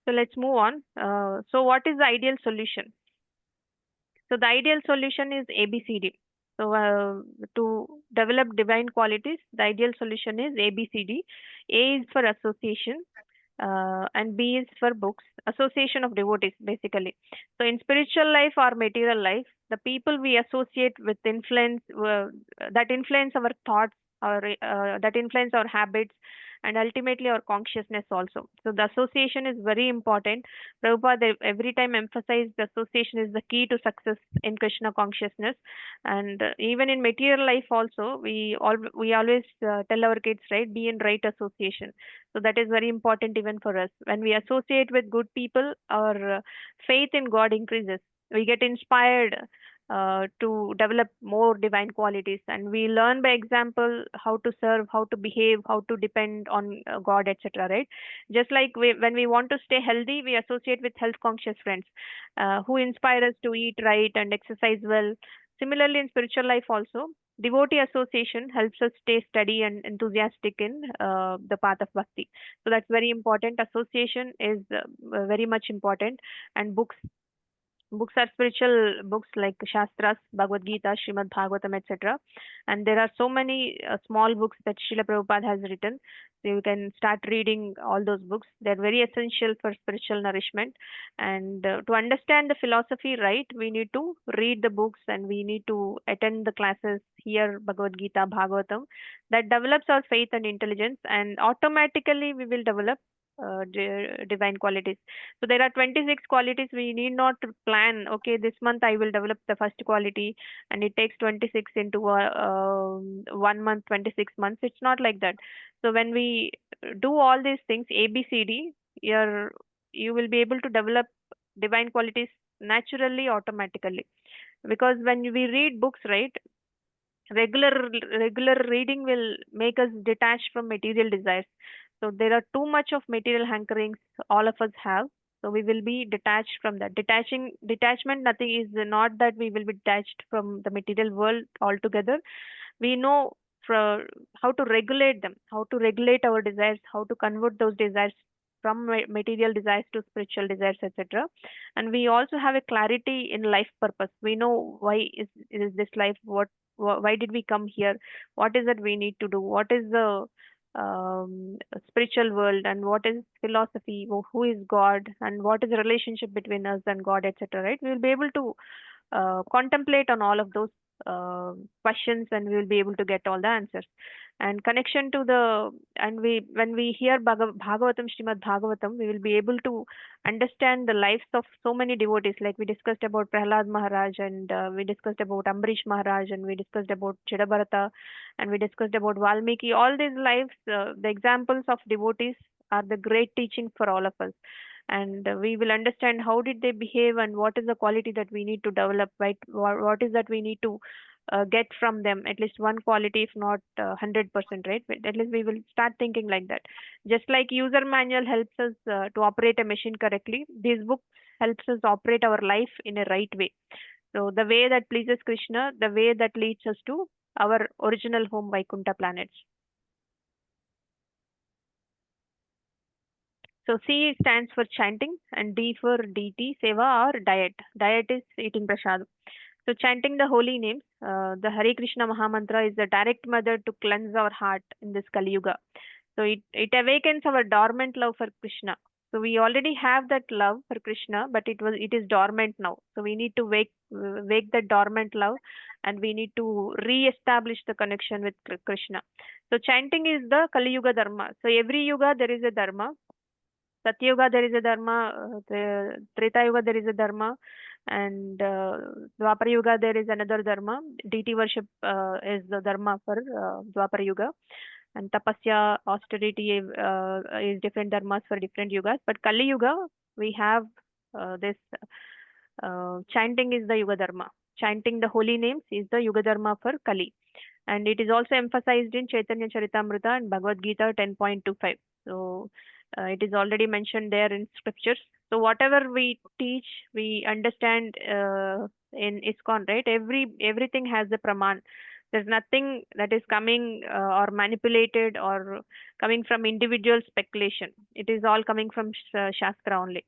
So let's move on. So what is the ideal solution? So the ideal solution is ABCD. So to develop divine qualities, the ideal solution is ABCD. A is for association, and B is for books, association of devotees, basically. So in spiritual life or material life, the people we associate with that influence our thoughts, or that influence our habits, and ultimately our consciousness also. So the association is very important. Prabhupada every time emphasized the association is the key to success in Krishna consciousness. And even in material life also, we always tell our kids, right, be in right association. So that is very important even for us. When we associate with good people, our faith in God increases. We get inspired to develop more divine qualities, and we learn by example how to serve, how to behave, how to depend on God, etc. Right? Just like when we want to stay healthy, we associate with health conscious friends who inspire us to eat right and exercise well. Similarly, in spiritual life also, devotee association helps us stay steady and enthusiastic in the path of bhakti. So that's very important. Association is very much important, and books are spiritual books like Shastras, Bhagavad Gita, Srimad Bhagavatam, etc. And there are so many small books that Srila Prabhupada has written. So you can start reading all those books. They're very essential for spiritual nourishment. And to understand the philosophy right, we need to read the books and we need to attend the classes, hear Bhagavad Gita, Bhagavatam. That develops our faith and intelligence, and automatically we will develop divine qualities. So there are 26 qualities. We need not to plan, okay, this month I will develop the first quality, and it takes 26 into 1 month, 26 months. It's not like that. So when we do all these things, ABCD, you're, you will be able to develop divine qualities naturally, automatically. Because when we read books, right, regular regular reading will make us detach from material desires. So there are too much of material hankerings all of us have, so we will be detached from that. Detachment, nothing is not that we will be detached from the material world altogether. We know for how to regulate them, how to regulate our desires, how to convert those desires from material desires to spiritual desires, etc. And we also have a clarity in life purpose. We know why is this life, why did we come here, what is it we need to do, what is the spiritual world, and what is philosophy, who is god, and what is the relationship between us and god, etc. Right, we will be able to contemplate on all of those questions, and we will be able to get all the answers. And connection to the, and we, when we hear Bhagavatam, Srimad Bhagavatam, we will be able to understand the lives of so many devotees. Like we discussed about Prahlad Maharaj, and we discussed about Ambarish Maharaj, and we discussed about Chidabharata, and we discussed about Valmiki. All these lives, the examples of devotees are the great teaching for all of us. And we will understand how did they behave, and what is the quality that we need to develop, right? What is that we need to get from them, at least one quality, if not 100%, right? But at least we will start thinking like that. Just like user manual helps us to operate a machine correctly, these books helps us operate our life in a right way. So the way that pleases Krishna, the way that leads us to our original home, Vaikuntha planets. So C stands for chanting, and D for DT, Seva, or diet. Diet is eating prasad. So chanting the holy names, the Hare Krishna Mahamantra is the direct method to cleanse our heart in this Kali Yuga. So it awakens our dormant love for Krishna. So we already have that love for Krishna, but it is dormant now. So we need to wake that dormant love, and we need to re-establish the connection with Krishna. So chanting is the Kali Yuga Dharma. So every yuga there is a dharma. Satyuga there is a dharma, Treta Yuga there is a dharma, and Dwapara Yuga there is another dharma. Deity worship is the dharma for Dwapara Yuga, and Tapasya, austerity is different dharmas for different yugas. But Kali Yuga, we have this chanting is the Yuga dharma. Chanting the holy names is the Yuga dharma for Kali, and it is also emphasized in Chaitanya Charitamrita and Bhagavad Gita 10.25. So it is already mentioned there in scriptures. So whatever we teach, we understand in ISKCON, right? Everything has a praman. There's nothing that is coming or manipulated or coming from individual speculation. It is all coming from Shastra only.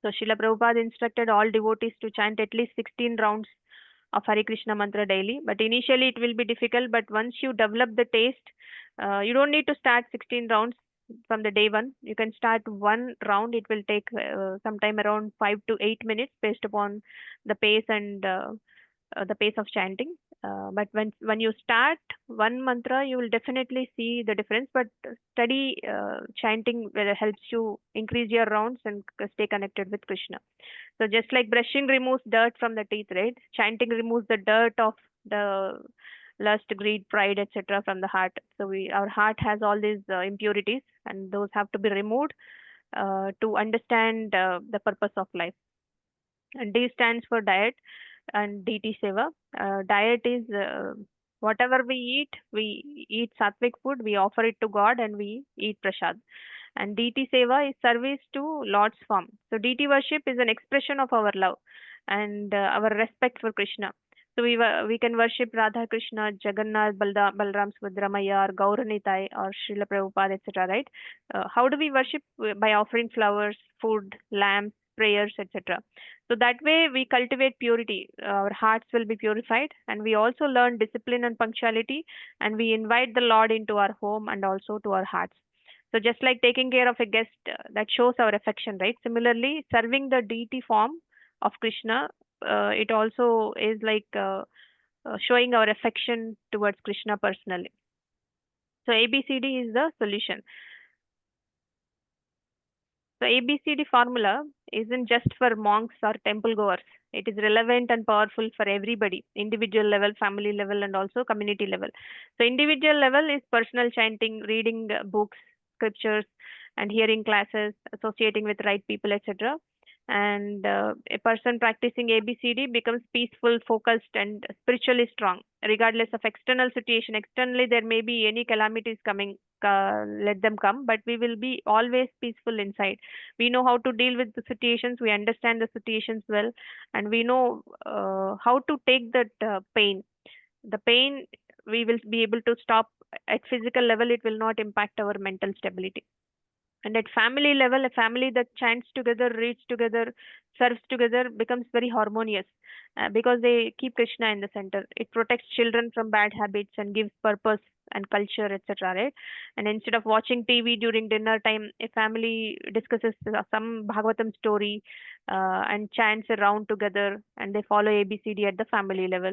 So Srila Prabhupada instructed all devotees to chant at least 16 rounds of Hare Krishna mantra daily. But initially it will be difficult. But once you develop the taste, you don't need to start 16 rounds from the day one. You can start one round. It will take sometime around 5 to 8 minutes based upon the pace and the pace of chanting. But when you start one mantra, you will definitely see the difference. But steady chanting helps you increase your rounds and stay connected with Krishna. So just like brushing removes dirt from the teeth, right? Chanting removes the dirt of the lust, greed, pride, etc. from the heart. So our heart has all these impurities, and those have to be removed to understand the purpose of life. And D stands for diet, and DT Seva. Diet is whatever we eat sattvic food, we offer it to God, and we eat prasad. And DT Seva is service to Lord's form. So DT worship is an expression of our love and our respect for Krishna. So we can worship Radha Krishna, Jagannath, Balram, Subhadra Maya, or Gauranitai, or Srila Prabhupada, etc. Right? How do we worship? By offering flowers, food, lamps, prayers, etc. So that way we cultivate purity. Our hearts will be purified, and we also learn discipline and punctuality, and we invite the Lord into our home and also to our hearts. So just like taking care of a guest, that shows our affection, right? Similarly, serving the deity form of Krishna, it also is like showing our affection towards Krishna personally. So ABCD is the solution. So ABCD formula isn't just for monks or temple goers. It is relevant and powerful for everybody, individual level, family level, and also community level. So individual level is personal chanting, reading books, scriptures, and hearing classes, associating with right people, etc. And a person practicing ABCD becomes peaceful, focused, and spiritually strong, regardless of external situation. Externally, there may be any calamities coming, let them come, but we will be always peaceful inside. We know how to deal with the situations, we understand the situations well, and we know how to take that pain we will be able to stop. At physical level, it will not impact our mental stability. And at family level, a family that chants together, reads together, serves together becomes very harmonious, because they keep Krishna in the center. It protects children from bad habits and gives purpose and culture, etc. Right? And instead of watching TV during dinner time, a family discusses some Bhagavatam story and chants around together, and they follow ABCD at the family level.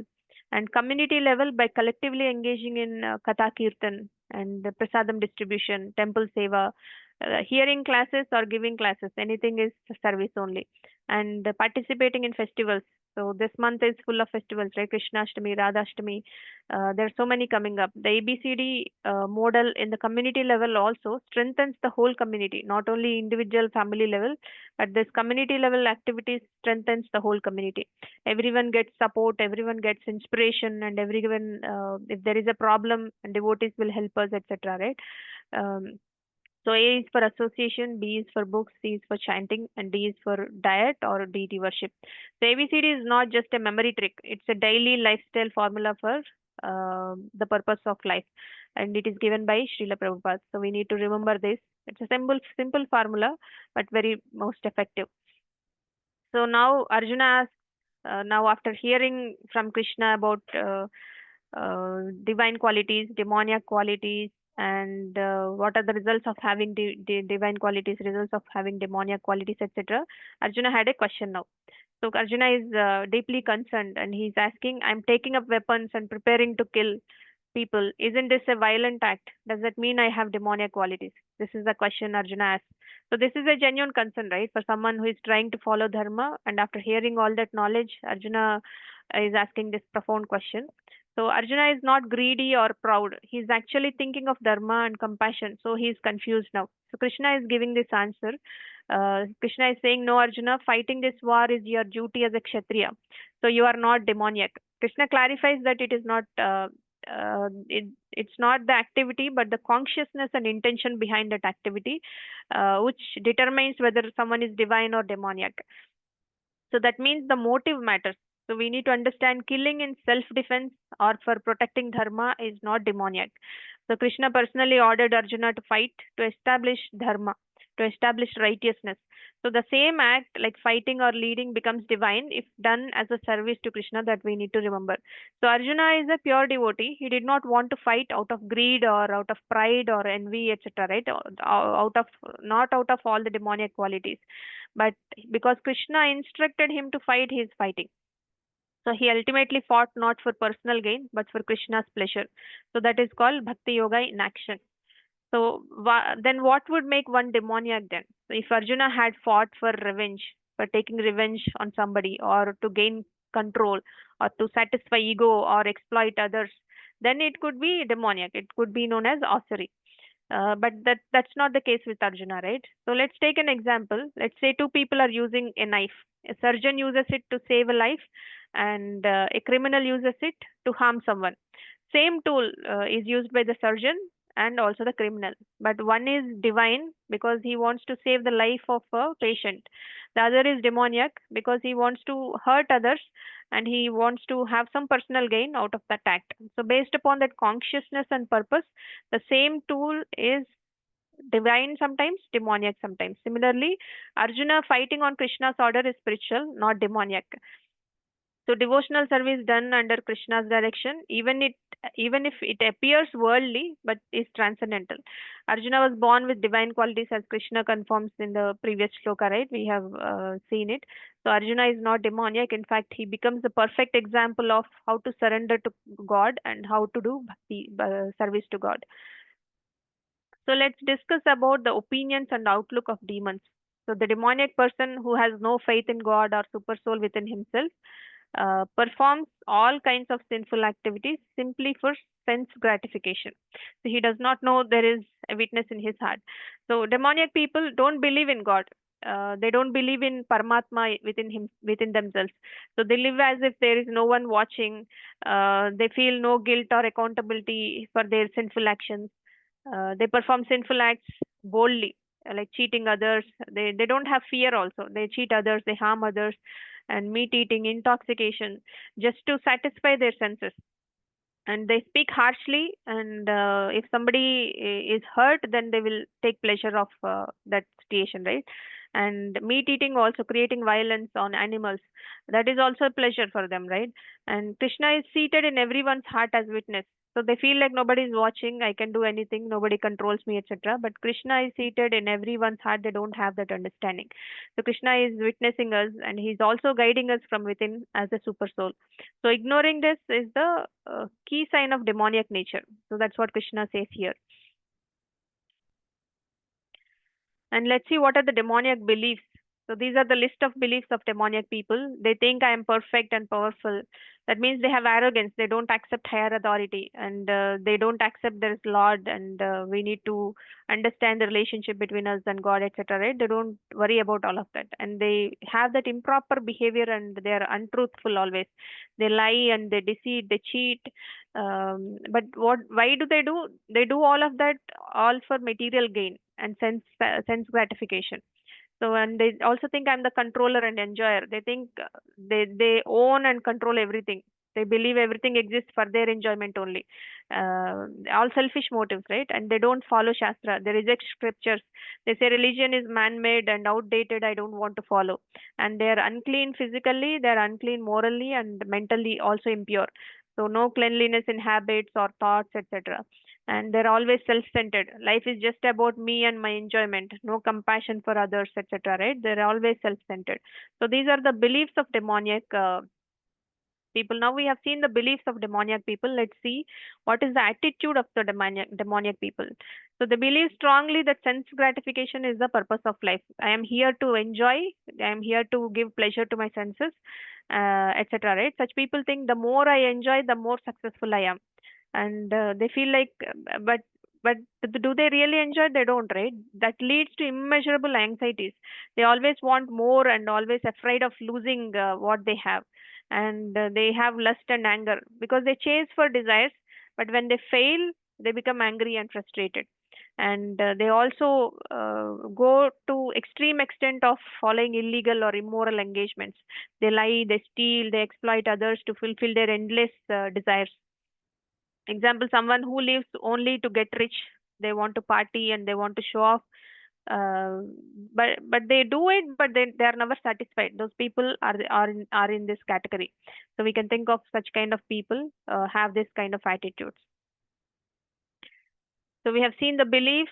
And community level, by collectively engaging in Katha Kirtan and the Prasadam distribution, temple seva, hearing classes or giving classes, anything is service only. And participating in festivals. So this month is full of festivals, right? Krishnashtami, Radhashtami. There are so many coming up. The ABCD model in the community level also strengthens the whole community, not only individual family level, but this community level activities strengthens the whole community. Everyone gets support, everyone gets inspiration, and everyone, if there is a problem, devotees will help us, etc. Right? Um, so A is for association, B is for books, C is for chanting, and D is for diet or deity worship. So ABCD is not just a memory trick; it's a daily lifestyle formula for the purpose of life, and it is given by Srila Prabhupada. So we need to remember this. It's a simple formula, but very most effective. So now Arjuna asks, now after hearing from Krishna about divine qualities, demoniac qualities, and what are the results of having divine qualities, results of having demoniac qualities, etc. Arjuna had a question now. So Arjuna is deeply concerned, and he's asking, I'm taking up weapons and preparing to kill people. Isn't this a violent act? Does that mean I have demoniac qualities? This is the question Arjuna asks. So this is a genuine concern, right? For someone who is trying to follow dharma, and after hearing all that knowledge, Arjuna is asking this profound question. So Arjuna is not greedy or proud. He's actually thinking of dharma and compassion. So he's confused now. So Krishna is giving this answer. Krishna is saying, no, Arjuna, fighting this war is your duty as a Kshatriya. So you are not demoniac. Krishna clarifies that it is not it's not the activity, but the consciousness and intention behind that activity, which determines whether someone is divine or demoniac. So that means the motive matters. So we need to understand killing in self-defense or for protecting dharma is not demoniac. So Krishna personally ordered Arjuna to fight to establish dharma, to establish righteousness. So the same act, like fighting or leading, becomes divine if done as a service to Krishna, that we need to remember. So Arjuna is a pure devotee. He did not want to fight out of greed or out of pride or envy, etc. Right? Out of, not out of all the demoniac qualities, but because Krishna instructed him to fight, he is fighting. So he ultimately fought not for personal gain, but for Krishna's pleasure. So that is called Bhakti Yoga in action. So then what would make one demoniac then? So if Arjuna had fought for revenge, for taking revenge on somebody, or to gain control, or to satisfy ego or exploit others, then it could be demoniac. It could be known as ossuary. But that's not the case with Arjuna, right? So let's take an example. Let's say two people are using a knife. A surgeon uses it to save a life, and a criminal uses it to harm someone. Same tool is used by the surgeon and also the criminal. But one is divine because he wants to save the life of a patient. The other is demoniac because he wants to hurt others and he wants to have some personal gain out of that act. So, based upon that consciousness and purpose, the same tool is divine sometimes, demoniac sometimes. Similarly, Arjuna fighting on Krishna's order is spiritual, not demoniac. So devotional service done under Krishna's direction, even if it appears worldly, but is transcendental. Arjuna was born with divine qualities, as Krishna confirms in the previous shloka, right? We have seen it. So Arjuna is not demoniac. In fact, he becomes the perfect example of how to surrender to God and how to do bhakti, service to God. So let's discuss about the opinions and outlook of demons. So the demoniac person who has no faith in God or super soul within himself performs all kinds of sinful activities simply for sense gratification. So he does not know there is a witness in his heart. So demoniac people don't believe in God. They don't believe in Paramatma within themselves. So they live as if there is no one watching. They feel no guilt or accountability for their sinful actions. They perform sinful acts boldly, like cheating others. They don't have fear also. They cheat others, they harm others, and meat eating, intoxication, just to satisfy their senses. And they speak harshly, and if somebody is hurt, then they will take pleasure of that situation, right? And meat eating, also creating violence on animals, that is also a pleasure for them, right? And Krishna is seated in everyone's heart as witness, so they feel like nobody is watching, I can do anything, nobody controls me, etc. But Krishna is seated in everyone's heart, they don't have that understanding. So Krishna is witnessing us, and he's also guiding us from within as a super soul. So ignoring this is the key sign of demoniac nature. So that's what Krishna says here. And let's see what are the demoniac beliefs. So these are the list of beliefs of demoniac people. They think I am perfect and powerful. That means they have arrogance. They don't accept higher authority, and they don't accept there is Lord, and we need to understand the relationship between us and God, etc. Right? They don't worry about all of that, and they have that improper behavior, and they are untruthful always. They lie and they deceive, they cheat. But what? Why do they do? They do all of that all for material gain and sense gratification. So, and they also think I'm the controller and enjoyer. They think they own and control everything. They believe everything exists for their enjoyment only. All selfish motives, right? And they don't follow Shastra. They reject scriptures. They say religion is man-made and outdated. I don't want to follow. And they are unclean physically. They are unclean morally and mentally also impure. So no cleanliness in habits or thoughts, etc. And they're always self-centered. Life is just about me and my enjoyment, no compassion for others, etc. Right? They're always self-centered. So these are the beliefs of demoniac people. Now we have seen the beliefs of demoniac people. Let's see what is the attitude of the demoniac people. So they believe strongly that sense gratification is the purpose of life. I am here to enjoy. I am here to give pleasure to my senses, etc. Right? Such people think the more I enjoy, the more successful I am, and they feel like but do they really enjoy? They don't, right? That leads to immeasurable anxieties. They always want more and always afraid of losing what they have, and they have lust and anger because they chase for desires, but when they fail, they become angry and frustrated. And they also go to extreme extent of following illegal or immoral engagements. They lie, they steal, they exploit others to fulfill their endless desires. Example, someone who lives only to get rich, they want to party and they want to show off, uh, but they do it, but they are never satisfied. Those people are in this category. So we can think of such kind of people have this kind of attitudes. So we have seen the beliefs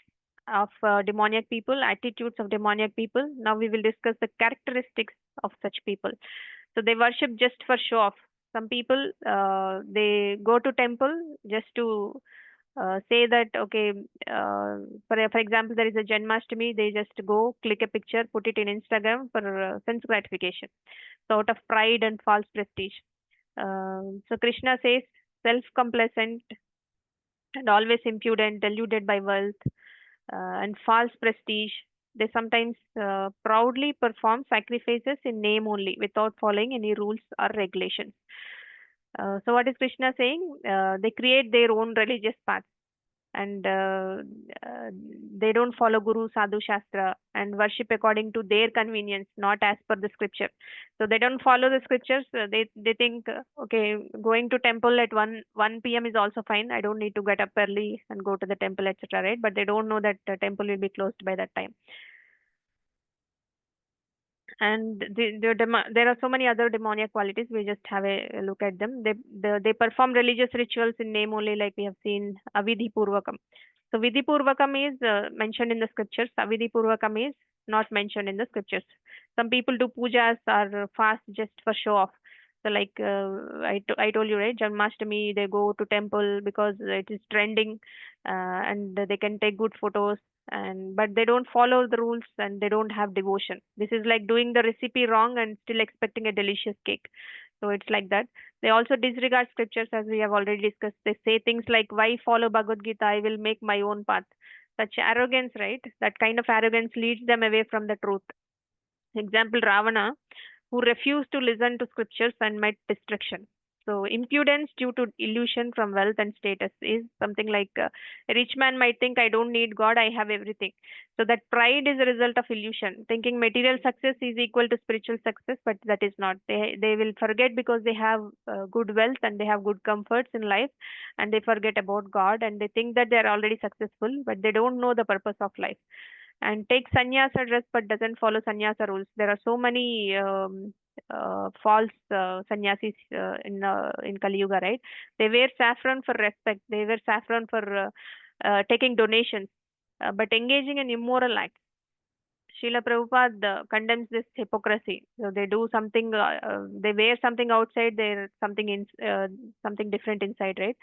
of demoniac people, attitudes of demoniac people. Now we will discuss the characteristics of such people. So they worship just for show off. Some people they go to temple just to say that okay, for example, there is a Janmashtami, they just go click a picture, put it in Instagram for sense gratification, so out of pride and false prestige. So Krishna says self-complacent and always impudent, deluded by wealth and false prestige. They sometimes proudly perform sacrifices in name only without following any rules or regulations. So what is Krishna saying? They create their own religious path. and they don't follow Guru Sadhu Shastra and worship according to their convenience, not as per the scripture. So they don't follow the scriptures. They think, okay, going to temple at 1 p.m. is also fine. I don't need to get up early and go to the temple, etc. Right? But they don't know that the temple will be closed by that time. And there are so many other demoniac qualities. We just have a look at them. They perform religious rituals in name only, like we have seen avidhi purvakam. So vidhi purvakam is mentioned in the scriptures. Avidhi purvakam is not mentioned in the scriptures. Some people do pujas or fast just for show off. So like I told you, right, Janmashtami, they go to temple because it is trending, and they can take good photos, and but they don't follow the rules and they don't have devotion. This is like doing the recipe wrong and still expecting a delicious cake. So it's like that. They also disregard scriptures, as we have already discussed. They say things like, why follow Bhagavad Gita? I will make my own path. Such arrogance, right? That kind of arrogance leads them away from the truth. Example, Ravana, who refused to listen to scriptures and met destruction. So, impudence due to illusion from wealth and status is something like a rich man might think, I don't need God, I have everything. So, that pride is a result of illusion, thinking material success is equal to spiritual success, but that is not. They will forget because they have good wealth and they have good comforts in life, and they forget about God and they think that they are already successful, but they don't know the purpose of life and take sannyasa dress but doesn't follow sannyasa rules. There are so many false sannyasis in Kali Yuga, right? They wear saffron for respect. They wear saffron for taking donations, but engaging in immoral acts. Srila Prabhupada condemns this hypocrisy. So they do something, they wear something outside, they're something different inside, right?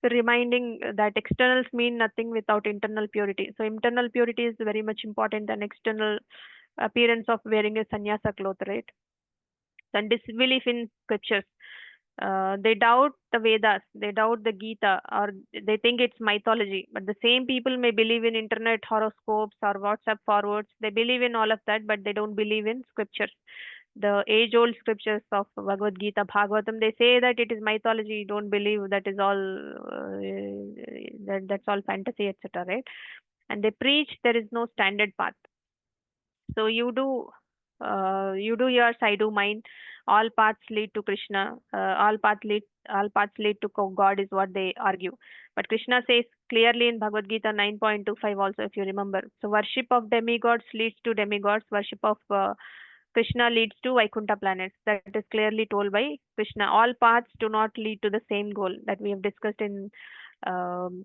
So reminding that externals mean nothing without internal purity. So internal purity is very much important than external appearance of wearing a sannyasa cloth, right? And disbelief in scriptures. They doubt the Vedas, they doubt the Gita, or they think it's mythology. But the same people may believe in internet horoscopes or WhatsApp forwards. They believe in all of that, but they don't believe in scriptures. The age-old scriptures of Bhagavad Gita, Bhagavatam, they say that it is mythology. Don't believe that is all. That's all fantasy, etc. Right? And they preach there is no standard path. So you do yours, I do mine. All paths lead to Krishna. All paths lead to God is what they argue. But Krishna says clearly in Bhagavad Gita 9.25 also, if you remember. So worship of demigods leads to demigods. Worship of Krishna leads to Vaikuntha planets. That is clearly told by Krishna. All paths do not lead to the same goal that we have discussed in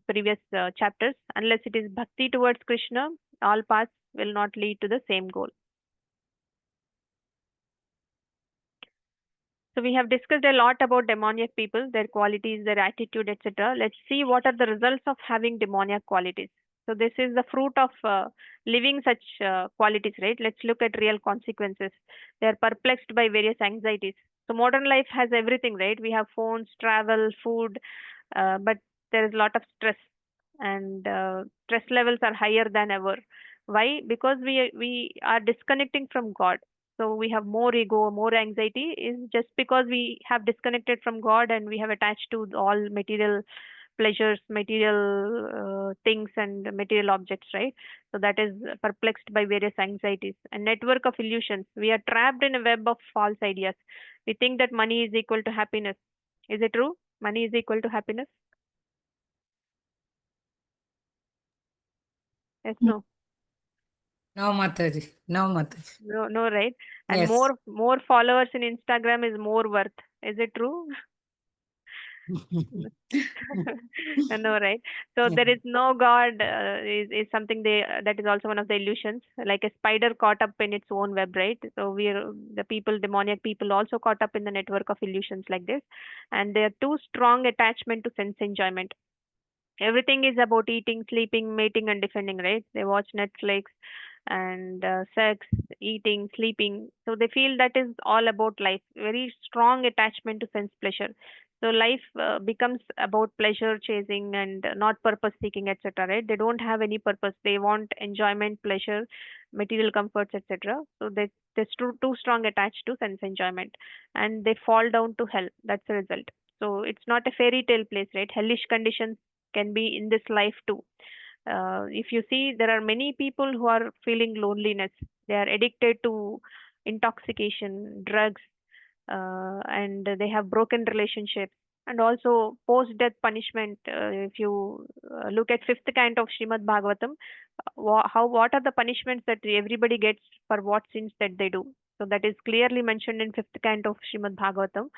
previous chapters. Unless it is bhakti towards Krishna, all paths will not lead to the same goal. So we have discussed a lot about demoniac people, their qualities, their attitude, etc. Let's see what are the results of having demoniac qualities. So this is the fruit of living such qualities, right? Let's look at real consequences. They are perplexed by various anxieties. So modern life has everything, right? We have phones, travel, food, but there is a lot of stress, and stress levels are higher than ever. Why? Because we are disconnecting from God. So we have more ego, more anxiety is just because we have disconnected from God and we have attached to all material pleasures, material things and material objects, right? So that is perplexed by various anxieties and network of illusions. We are trapped in a web of false ideas. We think that money is equal to happiness. Is it true? Money is equal to happiness? Yes, no. No, Mataji. No, Mataji. No, no, right? And Yes. more followers in Instagram is more worth. Is it true? No, right? So Yeah. there is no God is something that is also one of the illusions, like a spider caught up in its own web, right? So we're the people, demoniac people, also caught up in the network of illusions like this, and they are too strong attachment to sense enjoyment. Everything is about eating, sleeping, mating, and defending, right? They watch Netflix and sex, eating, sleeping. So they feel that is all about life. Very strong attachment to sense pleasure. So life becomes about pleasure chasing and not purpose seeking, etc. Right? They don't have any purpose. They want enjoyment, pleasure, material comforts, etc. So they're too strong attached to sense enjoyment, and they fall down to hell. That's the result. So it's not a fairy tale place, right? Hellish conditions can be in this life too. If you see, there are many people who are feeling loneliness. They are addicted to intoxication, drugs, and they have broken relationships, and also post-death punishment. If you look at fifth kind of Srimad Bhagavatam, what are the punishments that everybody gets for what sins that they do? So that is clearly mentioned in fifth kind of Srimad Bhagavatam.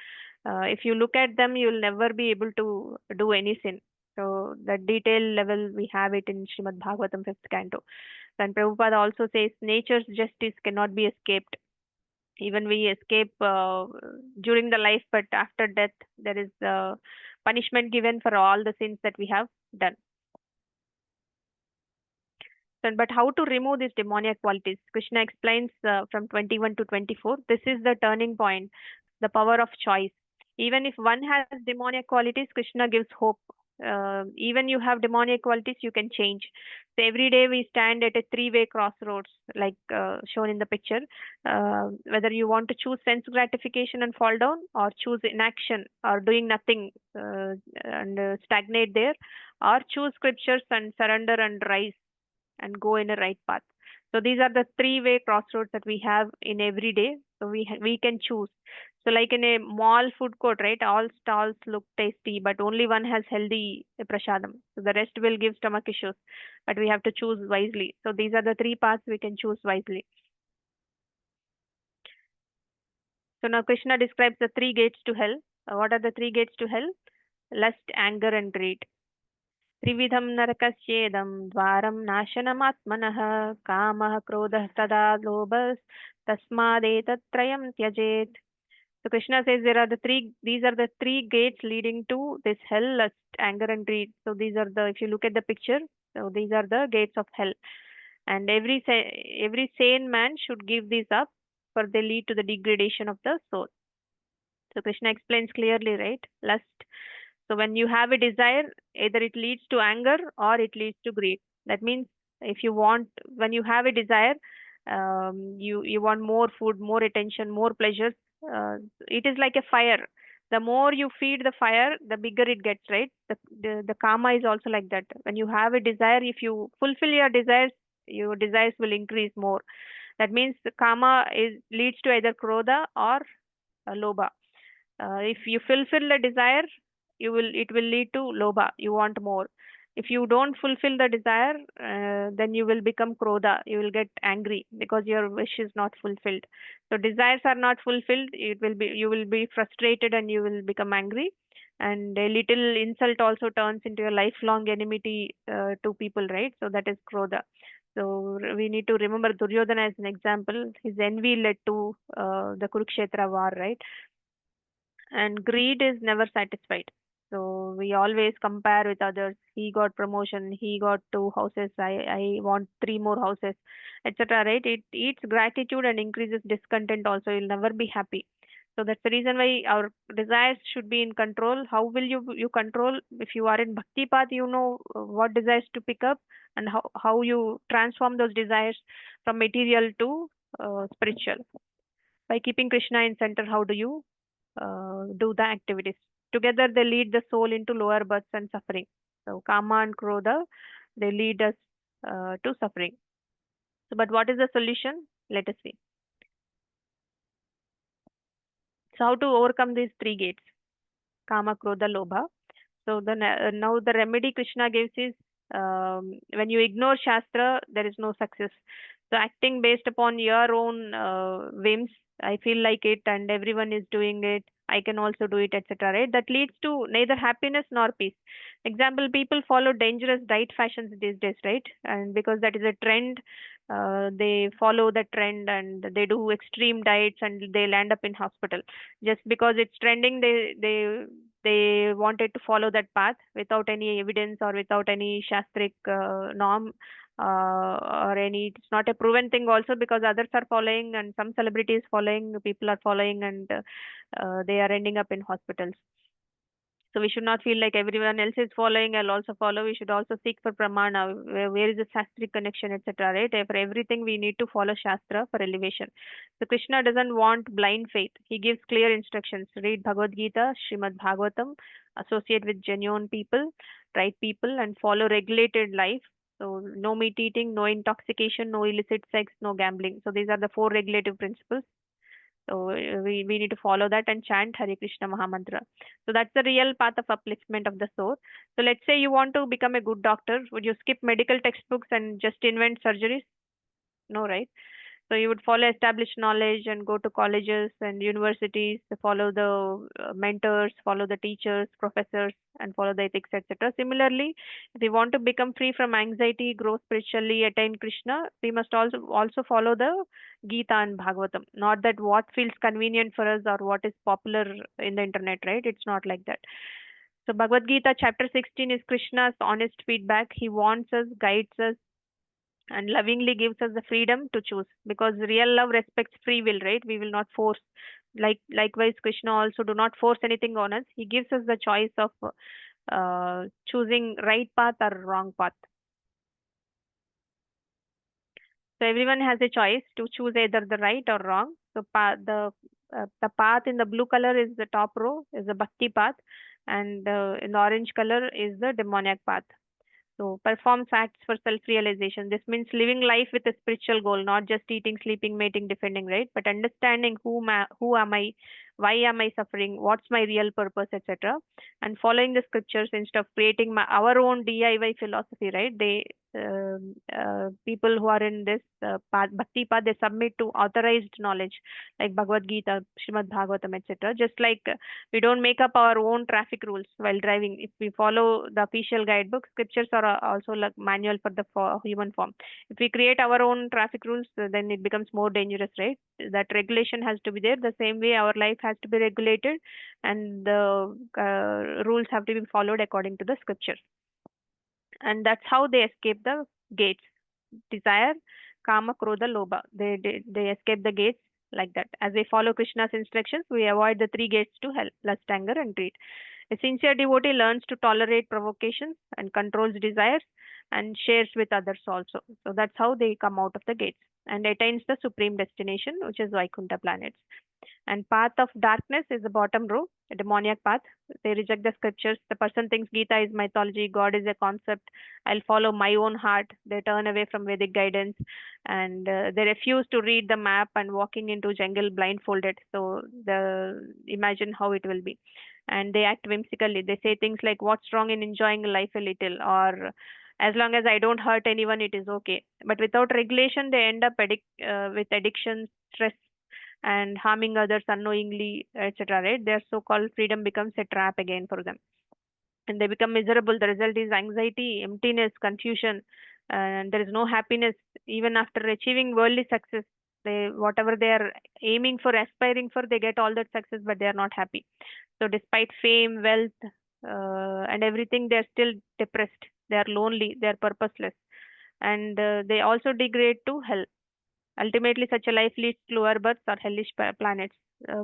If you look at them, you will never be able to do any sin. So that detail level we have it in Srimad Bhagavatam fifth canto. And Prabhupada also says nature's justice cannot be escaped. Even we escape during the life, but after death there is punishment given for all the sins that we have done. But how to remove these demoniac qualities? Krishna explains from 21 to 24. This is the turning point, the power of choice. Even if one has demoniac qualities, Krishna gives hope. Even you have demoniac qualities, you can change. So every day we stand at a three-way crossroads, like shown in the picture. Whether you want to choose sense gratification and fall down, or choose inaction or doing nothing and stagnate there, or choose scriptures and surrender and rise and go in a right path. So these are the three-way crossroads that we have in every day. So we can choose. So like in a mall food court, right? All stalls look tasty, but only one has healthy prasadam. So the rest will give stomach issues, but we have to choose wisely. So these are the three paths we can choose wisely. So now Krishna describes the three gates to hell. What are the three gates to hell? Lust, anger, and greed. त्रिविधं नरकस्येदं द्वारं नाशनमात्मनः कामः क्रोधः तथा लोभस्तस्मादेतत्त्रयं त्यजेत्. So Krishna says these are the three gates leading to this hell: lust, anger, and greed. So these are if you look at the picture, so these are the gates of hell, and every sane man should give these up, for they lead to the degradation of the soul. So Krishna explains clearly, right? Lust. So when you have a desire, either it leads to anger or it leads to greed. That means when you have a desire, you want more food, more attention, more pleasures. It is like a fire. The more you feed the fire, the bigger it gets, right? The karma is also like that. When you have a desire, if you fulfill your desires will increase more. That means the karma leads to either krodha or lobha. If you fulfill the desire, it will lead to lobha. You want more. If you don't fulfill the desire, then you will become krodha. You will get angry because your wish is not fulfilled. So desires are not fulfilled. You will be frustrated and you will become angry. And a little insult also turns into a lifelong enmity to people, right? So that is krodha. So we need to remember Duryodhana as an example. His envy led to the Kurukshetra war, right? And greed is never satisfied. So we always compare with others. He got promotion, he got 2 houses, I want 3 more houses, etc. Right? It eats gratitude and increases discontent also. You'll never be happy. So that's the reason why our desires should be in control. How will you control? If you are in bhakti path, you know what desires to pick up and how you transform those desires from material to spiritual. By keeping Krishna in center, how do you do the activities? Together, they lead the soul into lower births and suffering. So, Kama and Krodha, they lead us to suffering. So, but what is the solution? Let us see. So, how to overcome these three gates? Kama, Krodha, Lobha. So, now the remedy Krishna gives is when you ignore Shastra, there is no success. So, acting based upon your own whims, I feel like it and everyone is doing it, I can also do it, etc. Right? That leads to neither happiness nor peace. Example, people follow dangerous diet fashions these days, right? And because that is a trend, they follow the trend and they do extreme diets and they land up in hospital. Just because it's trending, they wanted to follow that path without any evidence or without any shastric norm or any. It's not a proven thing also, because others are following and some celebrities following, people are following, and they are ending up in hospitals. So we should not feel like everyone else is following, I'll also follow. We should also seek for pramana. Where is the shastric connection, etc. Right? For everything we need to follow shastra for elevation. So Krishna doesn't want blind faith. He gives clear instructions. Read Bhagavad Gita, Srimad Bhagavatam, associate with genuine people, right people, and follow regulated life. So no meat eating, no intoxication, no illicit sex, no gambling. So these are the four regulative principles. So we need to follow that and chant Hare Krishna Mahamantra. So that's the real path of upliftment of the soul. So let's say you want to become a good doctor. Would you skip medical textbooks and just invent surgeries? No, right? So you would follow established knowledge and go to colleges and universities, follow the mentors, follow the teachers, professors, and follow the ethics, etc. Similarly, if we want to become free from anxiety, grow spiritually, attain Krishna, we must also follow the Gita and Bhagavatam. Not that what feels convenient for us or what is popular in the internet, right? It's not like that. So Bhagavad Gita chapter 16 is Krishna's honest feedback. He warns us, guides us, and lovingly gives us the freedom to choose, because real love respects free will, right? We will not force. Likewise, Krishna also do not force anything on us. He gives us the choice of choosing right path or wrong path. So everyone has a choice to choose either the right or wrong. So the path in the blue color is the top row, is the bhakti path, and in the orange color is the demoniac path. So performs acts for self-realization. This means living life with a spiritual goal, not just eating, sleeping, mating, defending, right? But understanding who am I, why am I suffering, what's my real purpose, etc. And following the scriptures instead of creating our own DIY philosophy, right? People who are in this bhakti path, they submit to authorized knowledge like Bhagavad Gita, Srimad Bhagavatam, etc. Just like we don't make up our own traffic rules while driving. If we follow the official guidebook, scriptures are also like manual for the human form. If we create our own traffic rules, then it becomes more dangerous, right? That regulation has to be there. The same way our life has to be regulated, and the rules have to be followed according to the scripture. And that's how they escape the gates: desire, kama, krodha, lobha. They escape the gates like that. As they follow Krishna's instructions, we avoid the three gates to hell: lust, anger, and greed. A sincere devotee learns to tolerate provocations and controls desires and shares with others also. So that's how they come out of the gates and attains the supreme destination, which is Vaikuntha planets. And path of darkness is the bottom row, a demoniac path. They reject the scriptures. The person thinks Gita is mythology, God is a concept. I'll follow my own heart. They turn away from Vedic guidance, and they refuse to read the map and walking into jungle blindfolded. So imagine how it will be. And they act whimsically. They say things like, "What's wrong in enjoying life a little?" or "As long as I don't hurt anyone, it is okay." But without regulation, they end up with addiction, stress, and harming others unknowingly, etc. Right? Their so-called freedom becomes a trap again for them, and they become miserable. The result is anxiety, emptiness, confusion, and there is no happiness even after achieving worldly success. Whatever they are aiming for, aspiring for, they get all that success, but they are not happy. So despite fame, wealth, and everything, they are still depressed. They are lonely. They are purposeless, and they also degrade to hell. Ultimately, such a life leads to lower births or hellish planets,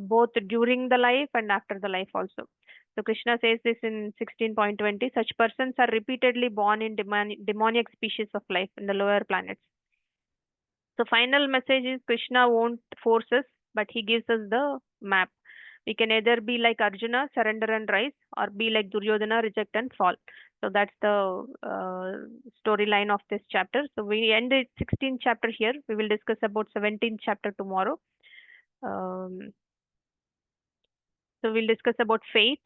both during the life and after the life also. So Krishna says this in 16.20. Such persons are repeatedly born in demoniac species of life in the lower planets. So final message is Krishna won't force us, but he gives us the map. We can either be like Arjuna, surrender and rise, or be like Duryodhana, reject and fall. So that's the storyline of this chapter. So we end the 16th chapter here. We will discuss about 17th chapter tomorrow. Um, so we'll discuss about faith.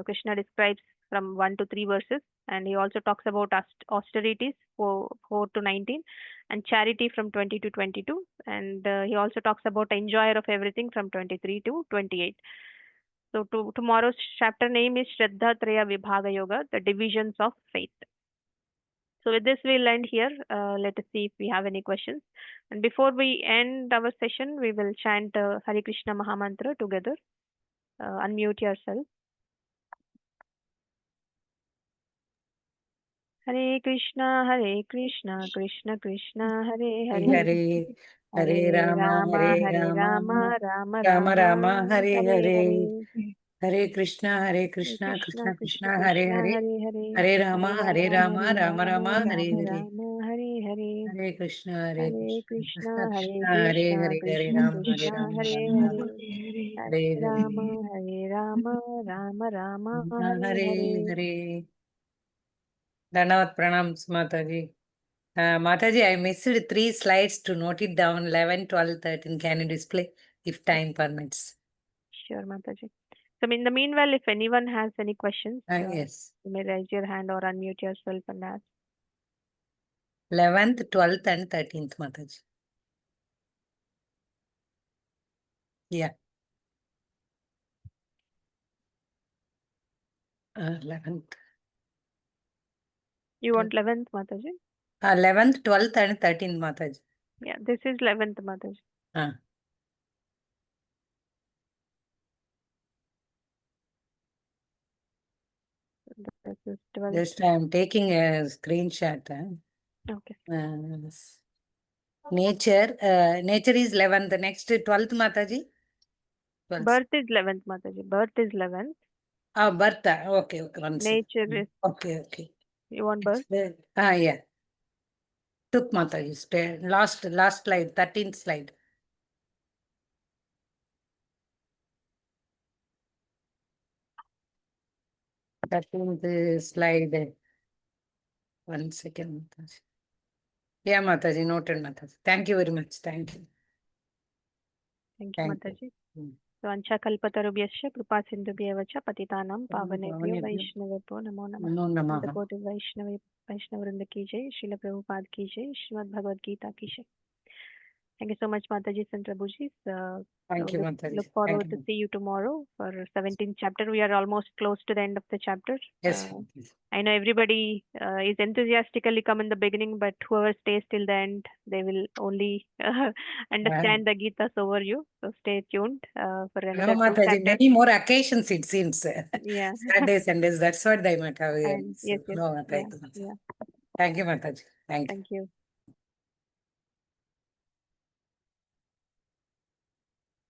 Krishna describes from 1 to 3 verses, and he also talks about austerities 4 to 19, and charity from 20 to 22, and he also talks about enjoyer of everything from 23 to 28. So tomorrow's chapter name is Shraddha Traya Vibhaga Yoga, the divisions of faith. So with this, we'll end here. Let us see if we have any questions. And before we end our session, we will chant Hare Krishna Mahamantra together. Unmute yourself. Hare Krishna, Krishna Krishna, Hare Hare Hare, Hare, Hare Hare Rama, Rama, Hare Hare Rama, Rama, Rama Rama Rama, Rama, Hare Hare Hare, Hare, Hare Krishna, Hare Krishna Krishna, Krishna Krishna, Hare Krishna, Hare, Hare Hare, Hare Hare Rama, Hare Rama, Rama, Hare Rama Rama, Rama, Hare Rama Hare, Rama, Hare Hare, Hare Krishna, Hare Krishna Krishna, Hare Krishna, Hare Krishna, Hare, Hare Krishna Rama, Hare Krishna, Rama, Hare Rama Rama, Hare, Hare Hare Hare, Rama, Hare Rama, Rama Rama, Hare Hare Hare. Hare. Dhanavad pranams, Mataji. Mataji, I missed 3 slides to note it down. 11, 12, 13. Can you display if time permits? Sure, Mataji. So in the meanwhile, if anyone has any questions, Yes. you may raise your hand or unmute yourself and ask. 11th, 12th, and 13th, Mataji. Yeah. 11th. You want 11th, Mataji? 11th, 12th, and 13th, Mataji. Yeah, this is 11th, Mataji. Ah. This is 12th. Just I am taking a screenshot. Okay. Nature is 11th. Next 12th, Mataji. 12th. Birth is 11th, Mataji. Birth is 11th. Oh, birth. Okay, okay. One second. Nature is. Okay, okay. You want birth? Yeah. Took Mataji. Last slide, 13th slide. 13th slide. 1 second, Mataji. Yeah, Mataji, noted, Mataji. Thank you very much. Thank you. Thank you, Thank Mataji. you. So Anchakalpatarubhyascha कृपा सिन्धुभ्येव च पतितानां पावनेभ्यो पावनेभ्यो वैष्णवेभ्यो नमो नमः. नमो नमः. The court of Vaishnavrinda ki jai, Srila Prabhupada ki jai, Srimad Bhagavadgita ki jai. Thank you so much, Mataji and Prabhuji. Thank you, Mataji. Look forward Thank to you. see you tomorrow for 17th chapter. We are almost close to the end of the chapter. Yes. I know everybody is enthusiastically come in the beginning, but whoever stays till the end, they will only understand the Gita's overview. So stay tuned for No, another 2 Mataji, chapters. many more occasions it seems. Yeah. Saturdays, Sundays, that's what they might have. And yes, No, yeah, Mataji. yeah. Thank you, Mataji. Thank you. Thank you.